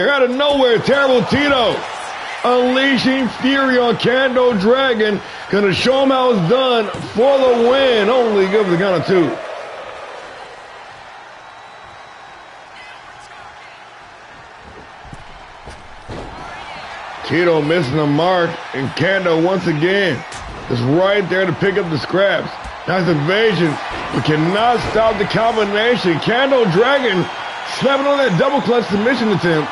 out of nowhere. Terrible Tito unleashing fury on Kando Dragon. Gonna show him how it's done for the win. Only good for the count of 2. Tito missing the mark, and Kando once again is right there to pick up the scraps. Nice evasion, but cannot stop the combination. Kando Dragon slapping on that double clutch submission attempt.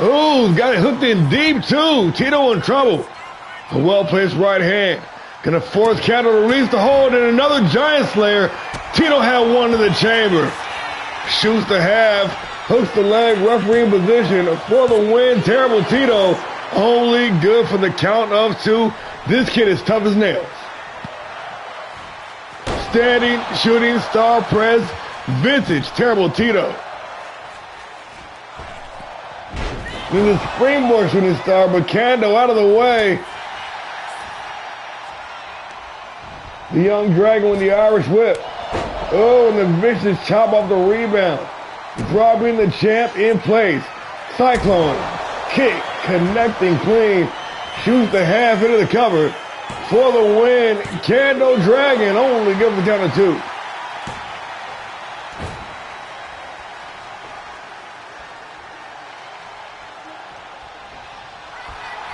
Ooh, got it hooked in deep too. Tito in trouble. A well-placed right hand. Gonna force Kando to release the hold, and another Giant Slayer. Tito had one in the chamber. Shoots the half, hooks the leg, referee in position for the win. Terrible Tito, only good for the count of 2. This kid is tough as nails. Standing, shooting, star press, vintage, Terrible Tito. This is springboard shooting star, but Kando out of the way. The young Dragon with the Irish whip. Oh, and the vicious chop off the rebound. Dropping the champ in place. Cyclone, kick, connecting clean. Shoots the half into the cover. For the win, Kando Dragon only gives the count of 2.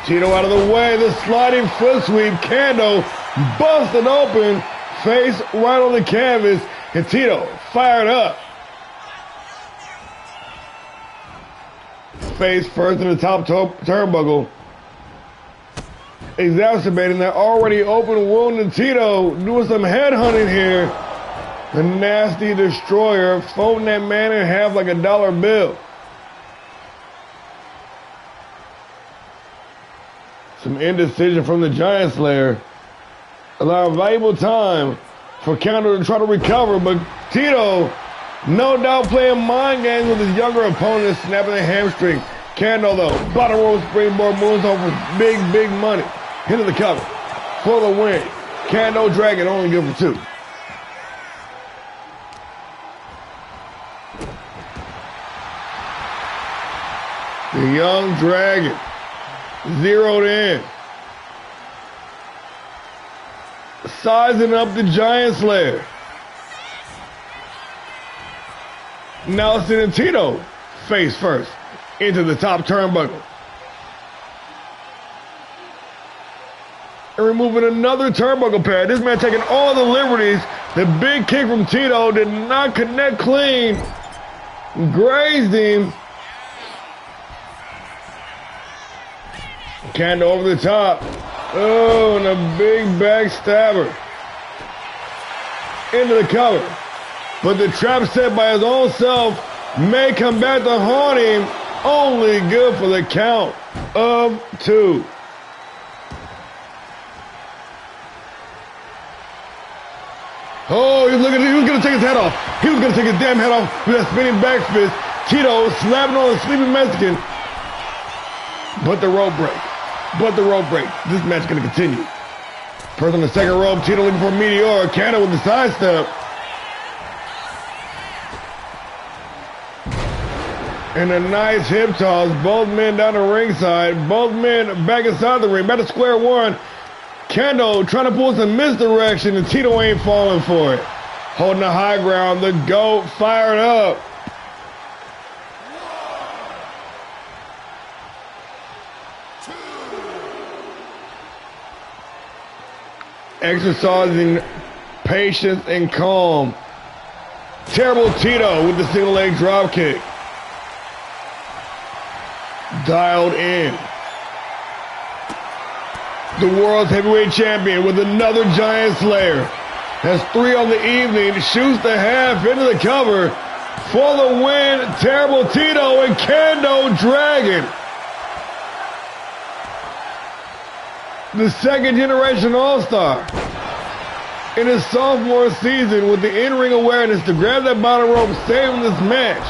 Tito out of the way, the sliding foot sweep. Kando busted open, face right on the canvas, and Tito fired up. Face first in the top turnbuckle, exacerbating that already open wound in Tito, doing some headhunting here. The nasty destroyer, folding that man in half like a dollar bill. Some indecision from the Giant Slayer, allowing valuable time for Kando to try to recover, but Tito, no doubt playing mind games with his younger opponent, snapping the hamstring. Kando though, bottom row springboard moves over big, big money. Into the cover for the win. Kando Dragon only good for 2. The young Dragon zeroed in. Sizing up the Giant Slayer. Now sending Tito face first into the top turnbuckle. And removing another turnbuckle pad. This man taking all the liberties. The big kick from Tito did not connect clean. Grazed him. Kando over the top. Oh, and a big backstabber. Into the cover. But the trap set by his own self may come back to haunt him. Only good for the count of 2. Oh, he was going to take his head off. He was going to take his damn head off with that spinning back fist. Tito slapping on the sleeping Mexican. But the rope break. This match is going to continue. First on the second rope, Tito looking for a meteor. Kando with the sidestep. And a nice hip toss. Both men down the ringside. Both men back inside the ring. Back to square one. Kando trying to pull some misdirection, and Tito ain't falling for it. Holding the high ground. The GOAT fired up. Exercising patience and calm. Terrible Tito with the single leg drop kick. Dialed in. The world's heavyweight champion with another Giant Slayer. Has 3 on the evening. Shoots the half into the cover. For the win, Terrible Tito and Kando Dragon. The second generation All-Star in his sophomore season with the in-ring awareness to grab that bottom rope, saving this match.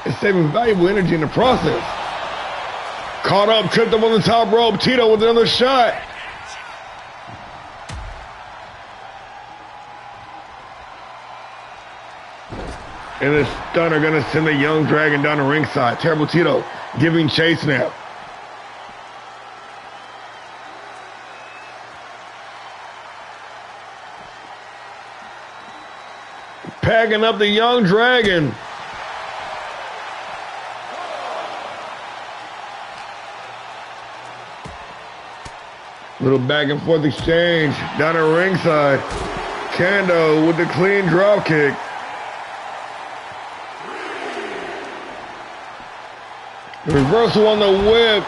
And saving valuable energy in the process. Caught up, tripped up on the top rope. Tito with another shot. And the stunner gonna send the young Dragon down the ringside. Terrible Tito giving chase now. Packing up the young Dragon. Little back and forth exchange down at ringside. Kendo with the clean drop kick. The reversal on the whip.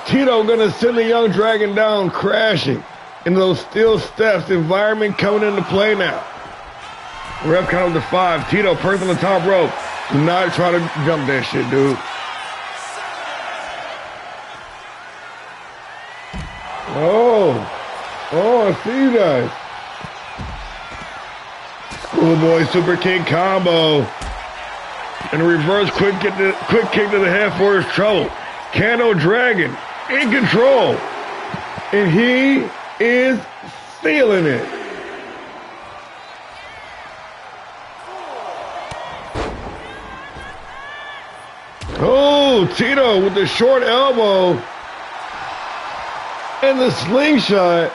Tito gonna send the Young Dragon down, crashing into those steel steps. Environment coming into play now. Ref count up to 5. Tito perched on the top rope. Do not try to jump that shit, dude. Oh, I see you guys. Schoolboy super kick combo. And a reverse quick kick to the head for his trouble. Kendo Dragon in control. And he is feeling it. Oh, Tito with the short elbow. And the slingshot.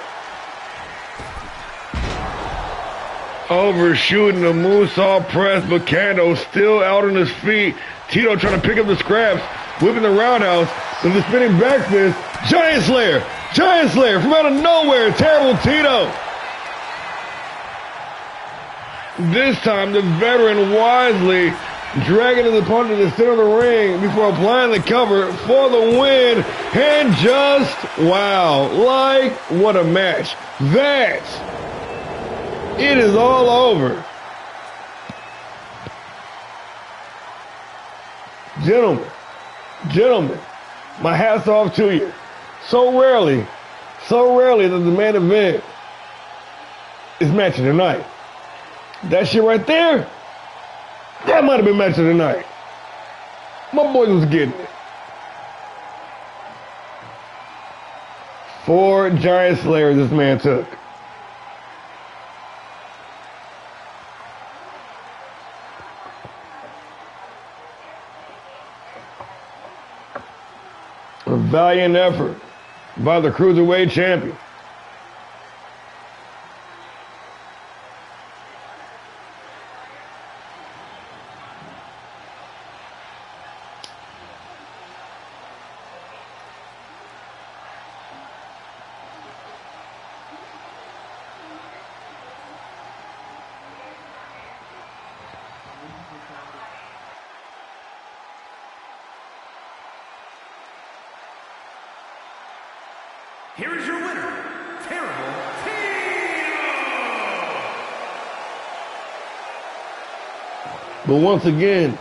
Overshooting the moonsault press, but Kendo still out on his feet. Tito trying to pick up the scraps, whipping the roundhouse with the spinning back fist. Giant Slayer from out of nowhere. Terrible Tito. This time the veteran wisely dragging his opponent to the center of the ring before applying the cover for the win. And just, wow, like what a match. It is all over. Gentlemen, my hat's off to you. So rarely that the main event is match of the night. That shit right there, that might have been match of the night. My boy was getting it. 4 giant slayers this man took. A valiant effort by the Cruiserweight champion. Here is your winner, Terrible Tito! But once again,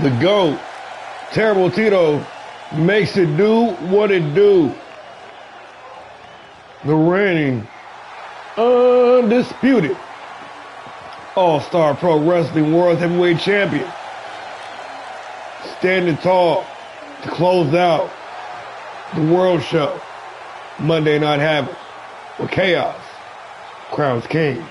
the GOAT, Terrible Tito, makes it do what it do. The reigning, undisputed All-Star Pro Wrestling World Heavyweight Champion. Standing tall to close out the World Show, Monday Night Havoc, where chaos crowns kings.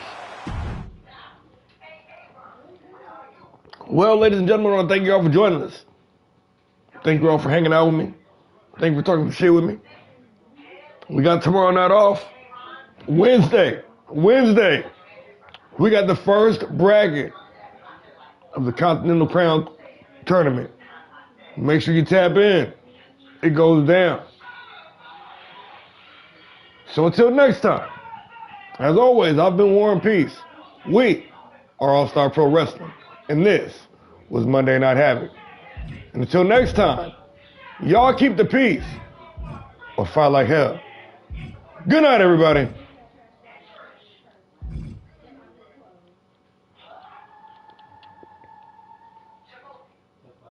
Well, ladies and gentlemen, I want to thank you all for joining us. Thank you all for hanging out with me. Thank you for talking shit with me. We got tomorrow night off. Wednesday, we got the first bracket of the Continental Crown Tournament. Make sure you tap in. It goes down. So until next time, as always, I've been War and Peace. We are All-Star Pro Wrestling, and this was Monday Night Havoc. And until next time, y'all keep the peace or fight like hell. Good night, everybody.